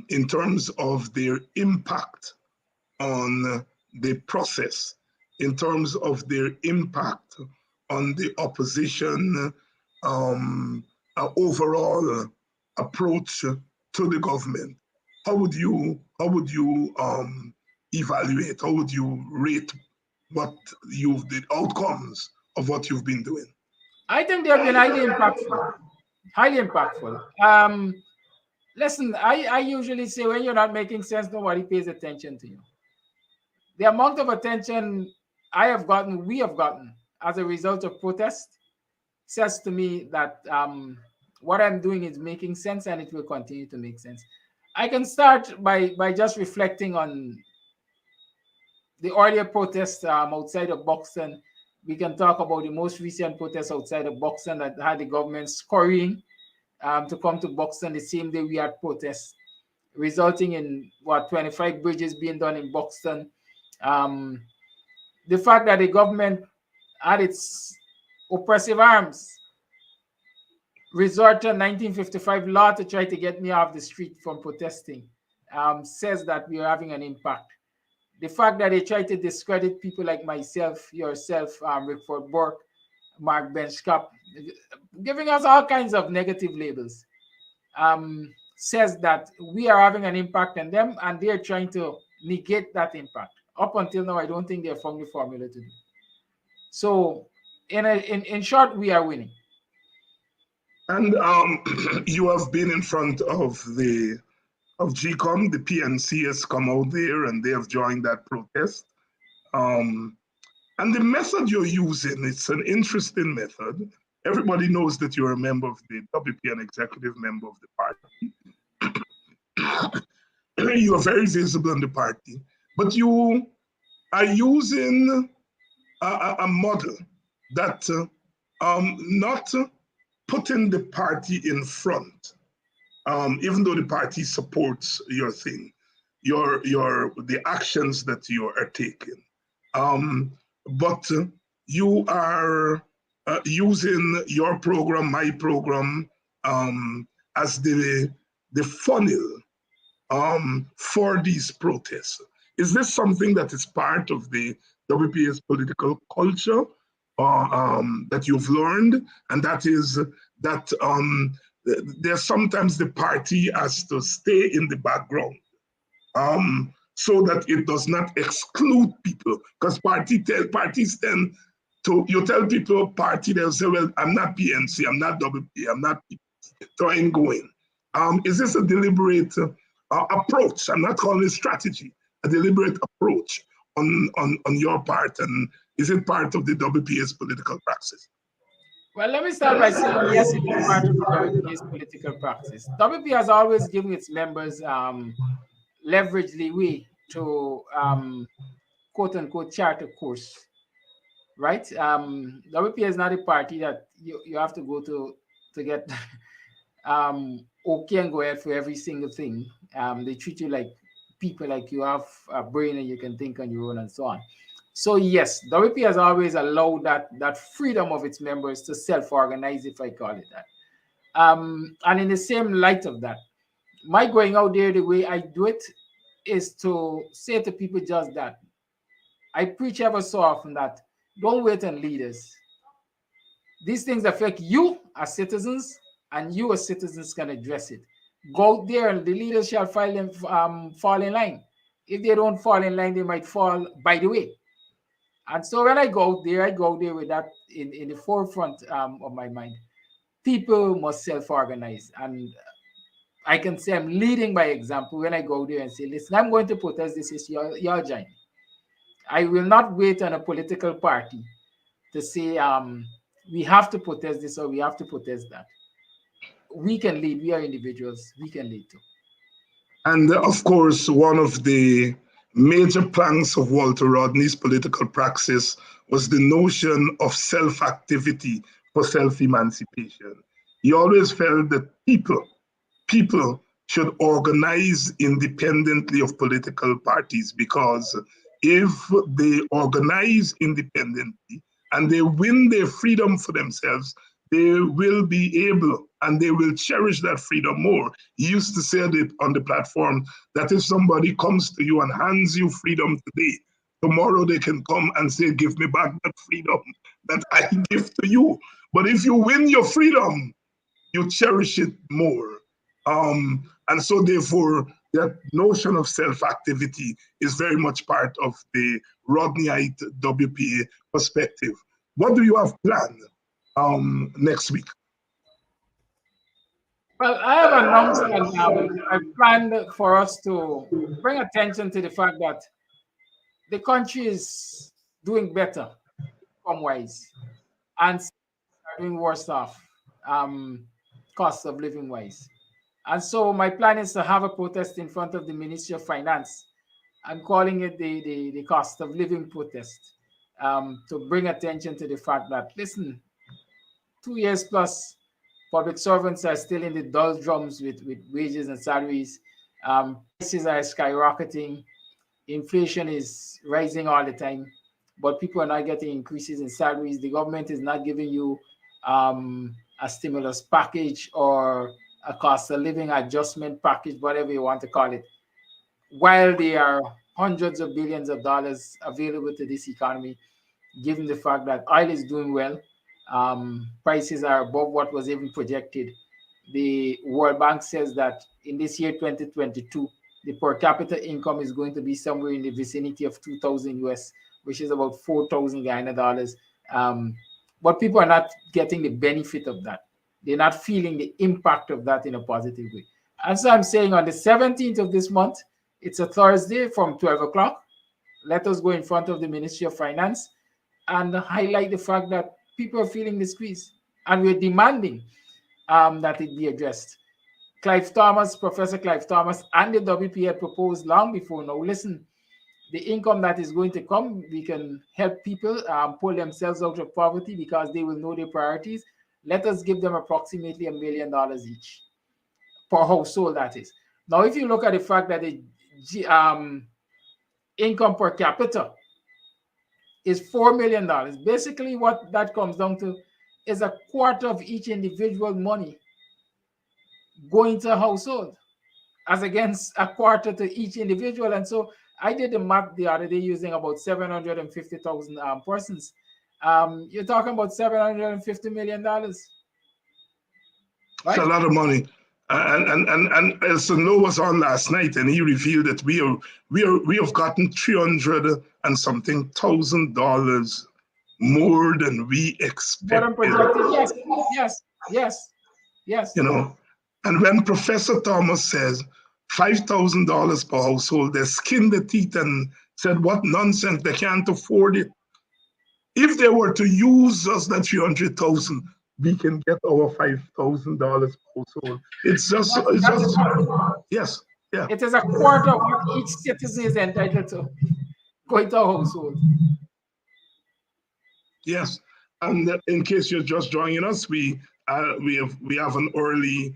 in terms of their impact on the process, in terms of their impact on the opposition overall approach to the government, how would you evaluate? How would you rate the outcomes of what you've been doing? I think they have been highly impactful. Highly impactful. Listen, I usually say when you're not making sense, nobody pays attention to you. The amount of attention we have gotten as a result of protest says to me that what I'm doing is making sense and it will continue to make sense. I can start by just reflecting on the earlier protests outside of Buxton. We can talk about the most recent protests outside of Buxton that had the government scurrying to come to Buxton the same day we had protests, resulting in 25 bridges being done in Buxton. The fact that the government had its oppressive arms resort to 1955 law to try to get me off the street from protesting says that we are having an impact. The fact that they try to discredit people like myself, yourself, Rickford Burke, Mark Benchcap, giving us all kinds of negative labels, says that we are having an impact on them and they're trying to negate that impact. Up until now, I don't think they've found the formula to do. So, in short, we are winning. And you have been in front of GCOM, the PNC has come out there and they have joined that protest. And the method you're using, it's an interesting method. Everybody knows that you're a member of the WPN, executive member of the party. You are very visible in the party, but you are using a model that not putting the party in front, even though the party supports your thing, the actions that you are taking, but you are using your program, my program, as the funnel for these protests. Is this something that is part of the WPA's political culture that you've learned? And that is that there's sometimes the party has to stay in the background so that it does not exclude people. Because parties tend to, you tell people party, they'll say, well, I'm not PNC, I'm not WPA, I'm not PNC, so I ain't going. Is this a deliberate approach? I'm not calling it strategy, a deliberate approach on your part, and is it part of the WPA's political praxis? Well, let me start by saying yes, it is part of the WPA's political practice. WPA has always given its members leverage leeway to quote unquote chart a course, right? WPA is not a party that you have to go to get okay and go ahead for every single thing. They treat you like people, like you have a brain and you can think on your own and so on. So yes, WP has always allowed that freedom of its members to self-organize, if I call it that. And in the same light of that, my going out there the way I do it is to say to people just that. I preach ever so often that don't wait on leaders. These things affect you as citizens, and you as citizens can address it. Go out there and the leaders shall fall in line. If they don't fall in line, they might fall by the way. And so when I go out there with that in the forefront of my mind. People must self-organize. And I can say I'm leading by example when I go there and say, listen, I'm going to protest this issue, your join. I will not wait on a political party to say we have to protest this or we have to protest that. We can lead. We are individuals. We can lead too. And of course, one of the major planks of Walter Rodney's political praxis was the notion of self-activity for self-emancipation. He always felt that people should organize independently of political parties, because if they organize independently and they win their freedom for themselves, they will be able and they will cherish that freedom more. He used to say that on the platform that if somebody comes to you and hands you freedom today, tomorrow they can come and say, give me back that freedom that I give to you. But if you win your freedom, you cherish it more. And so therefore, that notion of self-activity is very much part of the Rodneyite WPA perspective. What do you have planned next week? Well, I have announced and I planned for us to bring attention to the fact that the country is doing better income-wise and doing worse off cost of living-wise. And so my plan is to have a protest in front of the Ministry of Finance. I'm calling it the cost of living protest to bring attention to the fact that, listen, 2 years plus, public servants are still in the doldrums with wages and salaries. Prices are skyrocketing. Inflation is rising all the time, but people are not getting increases in salaries. The government is not giving you a stimulus package or a cost of living adjustment package, whatever you want to call it, while there are hundreds of billions of dollars available to this economy, given the fact that oil is doing well, prices are above what was even projected. The World Bank says that in this year, 2022, the per capita income is going to be somewhere in the vicinity of 2,000 US, which is about 4,000 Guyana dollars. But people are not getting the benefit of that. They're not feeling the impact of that in a positive way. And so I'm saying on the 17th of this month, it's a Thursday from 12 o'clock. Let us go in front of the Ministry of Finance and highlight the fact that people are feeling the squeeze. And we're demanding that it be addressed. Professor Clive Thomas, and the WPA proposed long before now, listen, the income that is going to come, we can help people pull themselves out of poverty because they will know their priorities. Let us give them approximately $1 million each per household, that is. Now, if you look at the fact that the income per capita is $4 million, basically what that comes down to is a quarter of each individual money going to a household, as against a quarter to each individual. And so I did the math the other day using about 750,000 persons. You're talking about $750 million. Right? It's a lot of money. And Elson Lowe was on last night, and he revealed that we have gotten $300 and something thousand more than we expected. Yes. You know, and when Professor Thomas says $5,000 per household, they skinned the teeth and said, "What nonsense! They can't afford it." If they were to use us that 300,000, we can get our $5,000 per household. It's just, yes, yeah. It is a quarter of what each citizen is entitled to going to a household. Yes, and in case you're just joining us, we have an early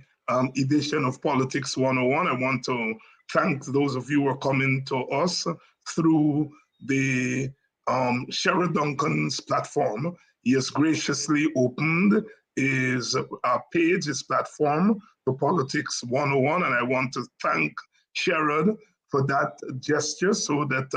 edition of Politics 101. I want to thank those of you who are coming to us through the Sherrod Duncan's platform. He has graciously opened his page, his platform, to Politics 101, and I want to thank Sherrod for that gesture so that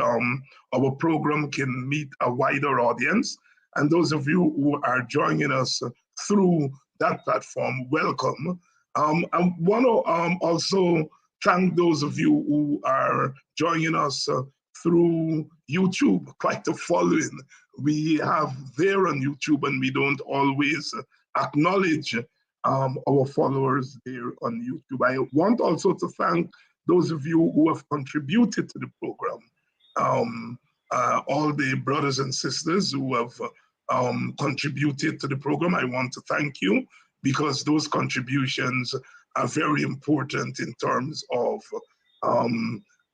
our program can meet a wider audience. And those of you who are joining us through that platform, welcome. I want to also thank those of you who are joining us through YouTube, quite a following we have there on YouTube, and we don't always acknowledge our followers there on YouTube. I want also to thank those of you who have contributed to the program. All the brothers and sisters who have contributed to the program, I want to thank you, because those contributions are very important in terms of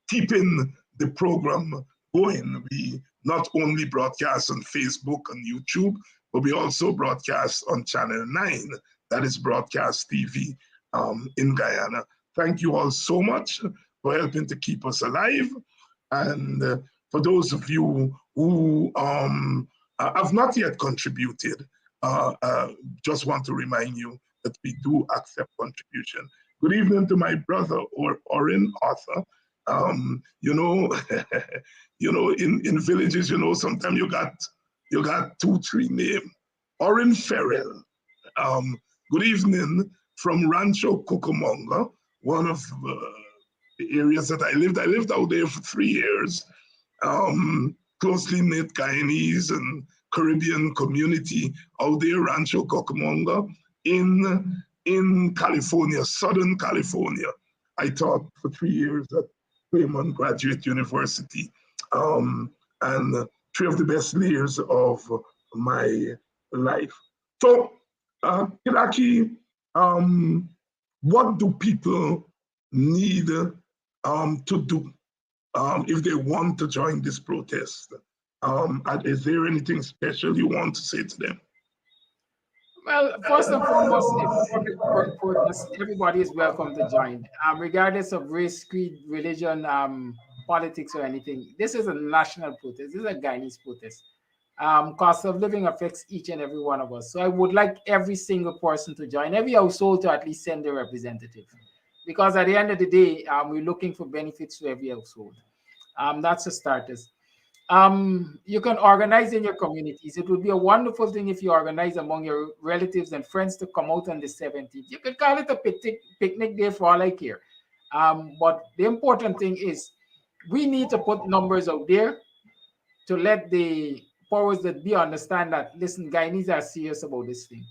keeping the program going. We not only broadcast on Facebook and YouTube, but we also broadcast on Channel 9, that is Broadcast TV in Guyana. Thank you all so much for helping to keep us alive. And for those of you who have not yet contributed, just want to remind you that we do accept contribution. Good evening to my brother, Orin Arthur. You know, in villages, sometimes you got 2-3 names. Orin Ferrell. Good evening from Rancho Cucamonga, one of the areas that I lived. I lived out there for 3 years. Closely knit Guyanese and Caribbean community out there, Rancho Cucamonga, in California, Southern California. I taught for 3 years at Claremont Graduate University, and 3 of the best years of my life. So, Kidackie, what do people need to do if they want to join this protest? Is there anything special you want to say to them? Well, first and foremost, it's a public protest. Everybody is welcome to join, regardless of race, creed, religion, politics, or anything. This is a national protest. This is a Guyanese protest. Cost of living affects each and every one of us. So I would like every single person to join, every household to at least send a representative. Because at the end of the day, we're looking for benefits to every household. That's the starters. You can organize in your communities. It would be a wonderful thing if you organize among your relatives and friends to come out on the 17th. You could call it a picnic day for all I care. But the important thing is we need to put numbers out there to let the powers that be understand that, listen, Guyanese are serious about this thing.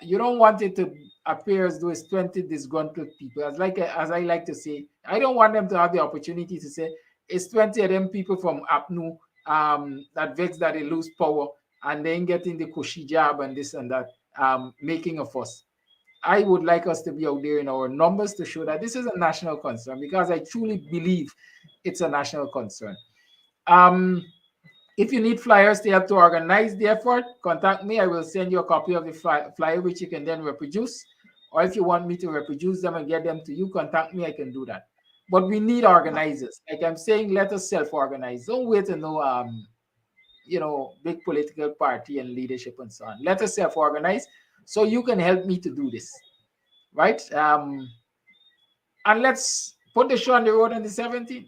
You don't want it to appear as though it's 20 disgruntled people. As I like to say, I don't want them to have the opportunity to say it's 20 of them people from APNU that vex that they lose power and then getting the cushy job and this and that, making a fuss. I would like us to be out there in our numbers to show that this is a national concern, because I truly believe it's a national concern. If you need flyers to help to organize the effort, contact me. I will send you a copy of the flyer, which you can then reproduce. Or if you want me to reproduce them and get them to you, contact me. I can do that. But we need organizers. Like I'm saying, let us self-organize. Don't wait to know, big political party and leadership and so on. Let us self-organize so you can help me to do this, right? And let's put the show on the road on the 17th.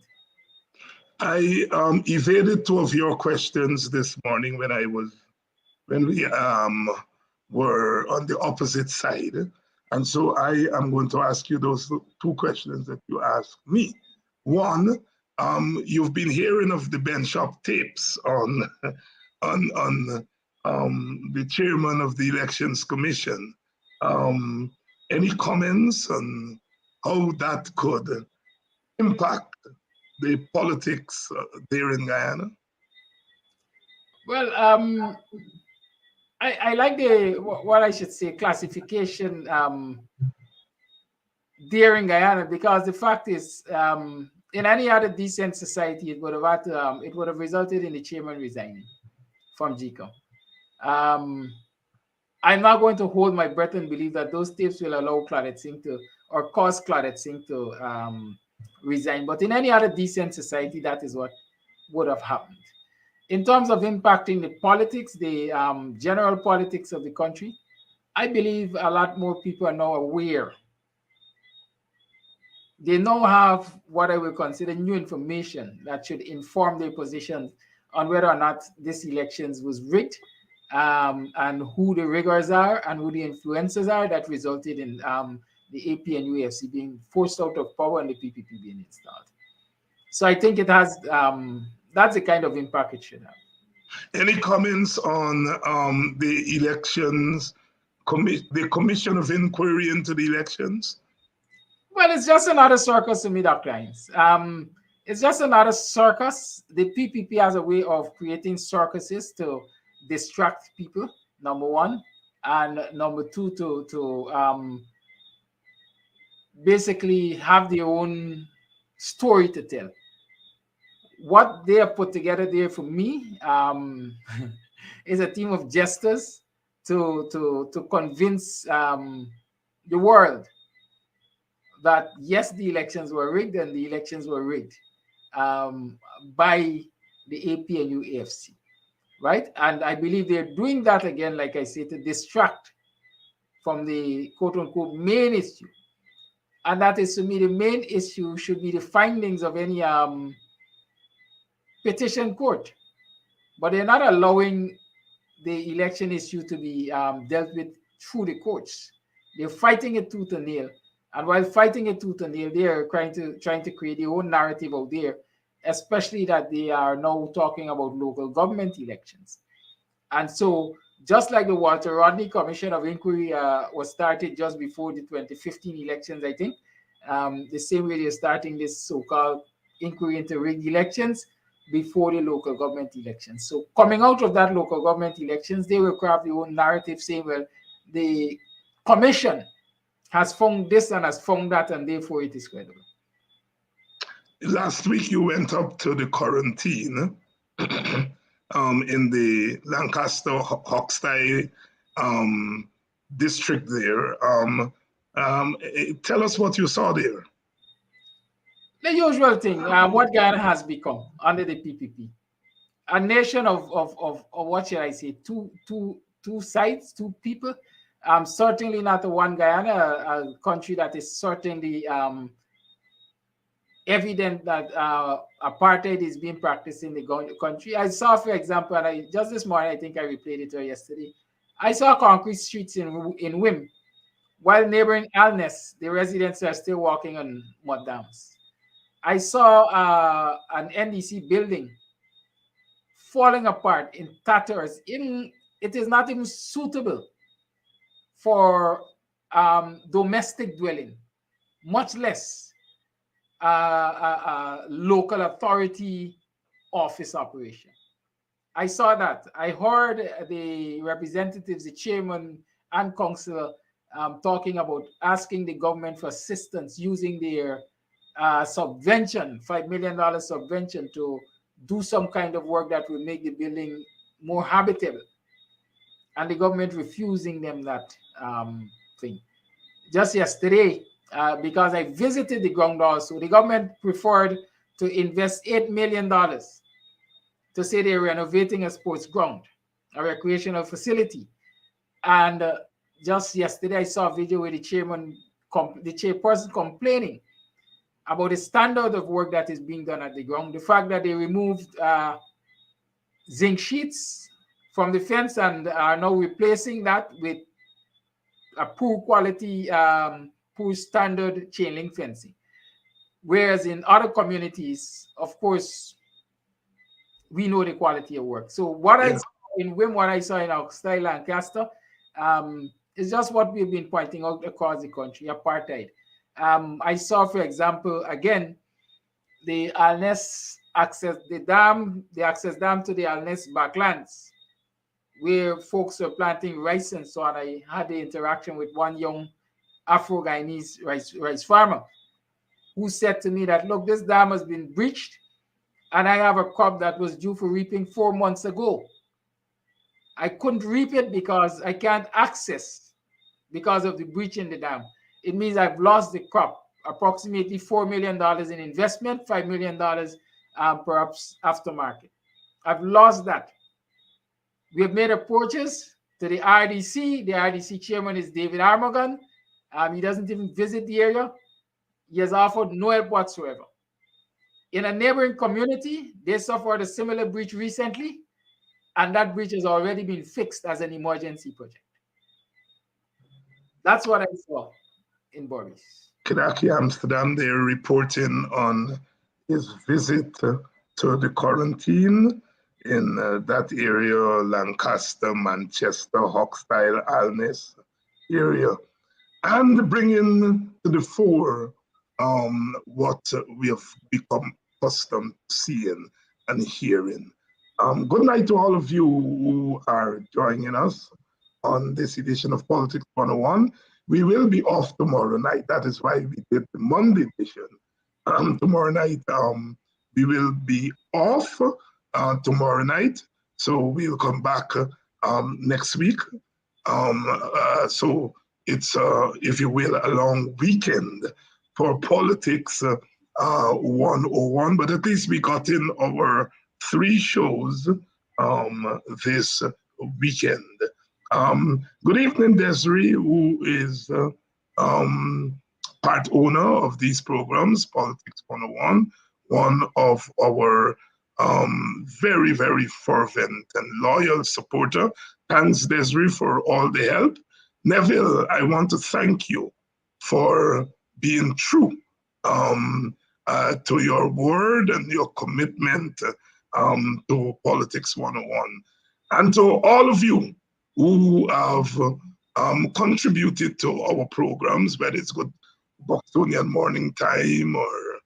I evaded two of your questions this morning when we were on the opposite side. And so I am going to ask you those two questions that you asked me. One, you've been hearing of the Ben Shop tapes on the chairman of the Elections Commission. Any comments on how that could impact the politics there in Guyana? Well, I like what I should say classification there in Guyana, because the fact is, in any other decent society, it would have resulted in the chairman resigning from GCOM. I'm not going to hold my breath and believe that those tapes will allow Claudette Singh or cause Claudette Singh to resign. But in any other decent society, that is what would have happened. In terms of impacting the politics, the general politics of the country, I believe a lot more people are now aware. They now have what I would consider new information that should inform their position on whether or not this elections was rigged, and who the riggers are and who the influencers are that resulted in the AP and UFC being forced out of power and the PPP being installed. So I think it has, that's the kind of impact it should have. Any comments on the elections, the Commission of Inquiry into the elections? Well, it's just another circus to me, Dr. Hines. It's just another circus. The PPP has a way of creating circuses to distract people, number one. And number two, to basically have their own story to tell. What they have put together there for me is a team of jesters to convince the world that yes, the elections were rigged, and the elections were rigged by the AP and UAFC, right? And I believe they're doing that again, like I said, to distract from the quote-unquote main issue. And that is, to me, the main issue should be the findings of any petition court. But they're not allowing the election issue to be dealt with through the courts. They're fighting it tooth and nail. And while fighting it tooth and nail, they're trying to create their own narrative out there, especially that they are now talking about local government elections. And so, just like the Walter Rodney Commission of Inquiry was started just before the 2015 elections, I think, the same way they're starting this so-called inquiry into rigged elections before the local government elections. So coming out of that local government elections, they will craft their own narrative saying, well, the commission has found this and has found that, and therefore it is credible. Last week you went up to the quarantine in the Lancaster Hoxtie district there. Tell us what you saw there. The usual thing, what Guyana has become under the PPP. A nation of what should I say, two sides, two people. Certainly not a one Guyana, a country that is certainly evident that apartheid is being practiced in the country. I saw, for example, and just this morning, I think I replayed it yesterday, I saw concrete streets in Wim, while neighboring Alness, the residents are still walking on mud dams. I saw an NDC building falling apart in tatters. It is not even suitable for domestic dwelling, much less local authority office operation. I saw that. I heard the representatives, the chairman and council, talking about asking the government for assistance using their subvention, $5 million subvention, to do some kind of work that will make the building more habitable. And the government refusing them that thing. Just yesterday, because I visited the ground also, the government preferred to invest $8 million to say they're renovating a sports ground, a recreational facility. And just yesterday, I saw a video where the chairperson complaining about the standard of work that is being done at the ground, the fact that they removed zinc sheets from the fence and are now replacing that with a poor quality, poor standard chain link fencing. Whereas in other communities, of course, we know the quality of work. So what I saw in Wim, what I saw in Oxtyle, Lancaster, is just what we've been pointing out across the country, apartheid. I saw, for example, again, the Alness access, the access dam to the Alness backlands, where folks were planting rice and so on. I had the interaction with one young Afro-Guyanese rice farmer who said to me that, look, this dam has been breached and I have a crop that was due for reaping 4 months ago. I couldn't reap it because I can't access because of the breach in the dam. It means I've lost the crop, approximately $4 million in investment, $5 million perhaps aftermarket. I've lost that. We have made approaches to the RDC. The RDC chairman is David Armagon. He doesn't even visit the area. He has offered no help whatsoever. In a neighboring community, they suffered a similar breach recently, and that breach has already been fixed as an emergency project. That's what I saw in Boris. Kidackie Amsterdam, they're reporting on his visit to the quarantine in that area, Lancaster, Manchester, Hoxtyle, Alness area, and bringing to the fore what we have become accustomed to seeing and hearing. Good night to all of you who are joining us on this edition of Politics 101. We will be off tomorrow night. That is why we did the Monday edition. Tomorrow night, we will be off tomorrow night. So we'll come back next week. So it's, if you will, a long weekend for Politics 101. But at least we got in our 3 shows this weekend. Good evening, Desiree, who is part owner of these programs, Politics 101, one of our very, very fervent and loyal supporter. Thanks, Desiree, for all the help. Neville, I want to thank you for being true to your word and your commitment to Politics 101. And to all of you who have contributed to our programs, whether it's Good Bostonian Morning Time or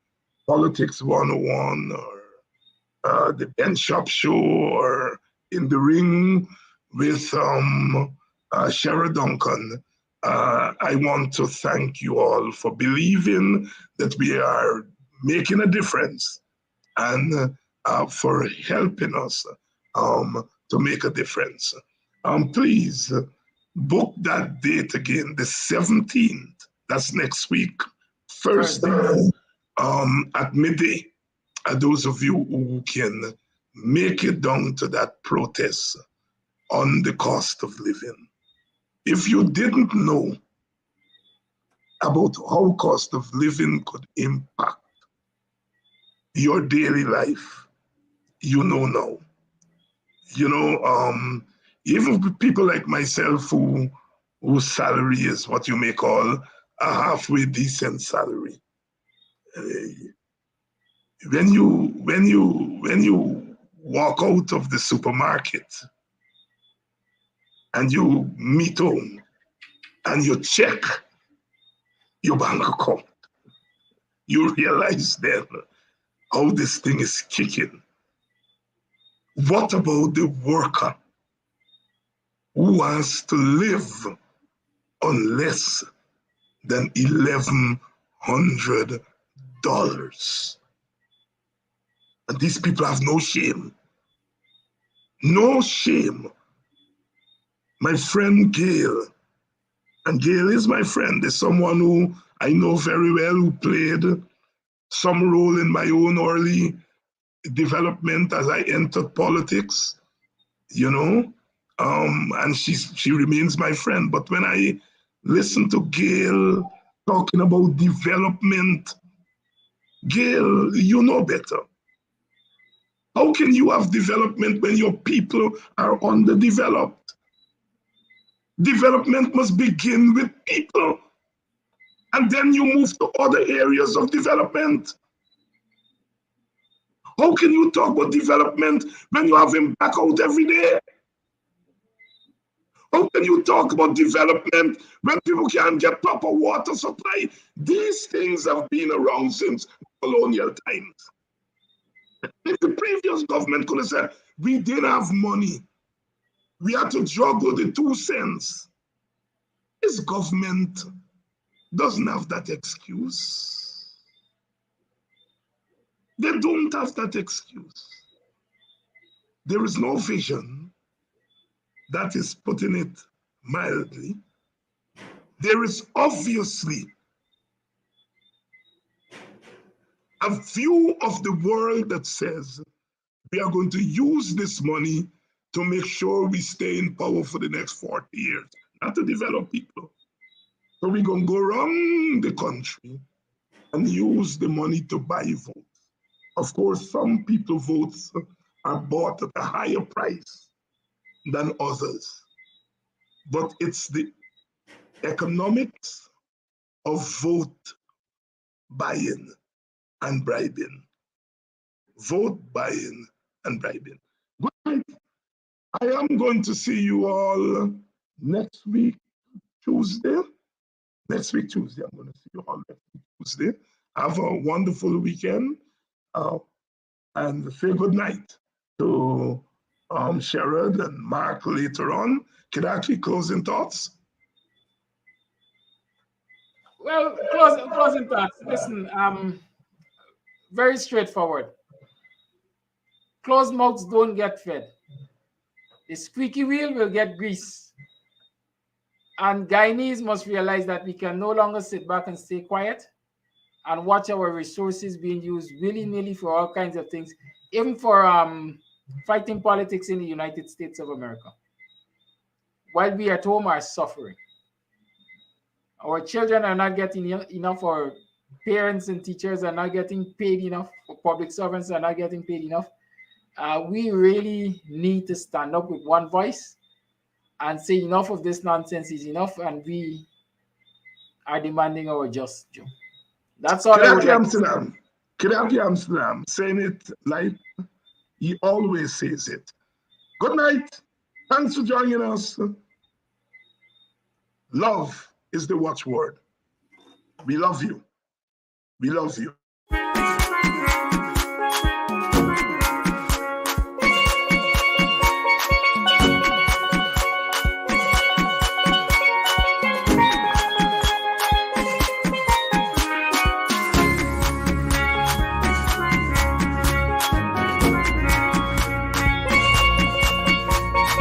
Politics 101 or the Ben Shop Show or In the Ring with Shara Duncan. I want to thank you all for believing that we are making a difference and for helping us to make a difference. Please book that date again, the 17th. That's next week, Thursday, at midday. Those of you who can make it down to that protest on the cost of living. If you didn't know about how cost of living could impact your daily life, you know now. You know, even people like myself whose salary is what you may call a halfway decent salary. When you walk out of the supermarket and you meet home and you check your bank account, you realize then how this thing is kicking. What about the worker who has to live on less than $1,100? And these people have no shame. No shame. My friend Gail, and Gail is my friend, is someone who I know very well, who played some role in my own early development as I entered politics, you know, and she remains my friend. But when I listen to Gail talking about development, Gail, you know better. How can you have development when your people are underdeveloped? Development must begin with people, and then you move to other areas of development. How can you talk about development when you have him back out every day? How can you talk about development when people can't get proper water supply? These things have been around since colonial times. If the previous government could have said, we didn't have money, we had to juggle the 2 cents. This government doesn't have that excuse. They don't have that excuse. There is no vision, that is putting it mildly. There is obviously a view of the world that says we are going to use this money to make sure we stay in power for the next 40 years, not to develop people. So we're going to go around the country and use the money to buy votes. Of course, some people's votes are bought at a higher price than others. But it's the economics of vote buying and bribing. Vote buying and bribing. Good night. I am going to see you all next week, Tuesday. Next week, Tuesday. I'm going to see you all next week, Tuesday. Have a wonderful weekend. And say good night to Sherrod and Mark later on. Kidackie, closing thoughts? Well, closing thoughts. Listen, very straightforward. Closed mouths don't get fed. The squeaky wheel will get grease. And Guyanese must realize that we can no longer sit back and stay quiet and watch our resources being used willy-nilly for all kinds of things, even for fighting politics in the United States of America, while we at home are suffering. Our children are not getting enough, our parents and teachers are not getting paid enough, public servants are not getting paid enough. We really need to stand up with one voice and say enough of this nonsense is enough, and we are demanding our just due. That's all I would like to say. Kidackie Amsterdam, saying it like he always says it. Good night. Thanks for joining us. Love is the watchword. We love you. We love you.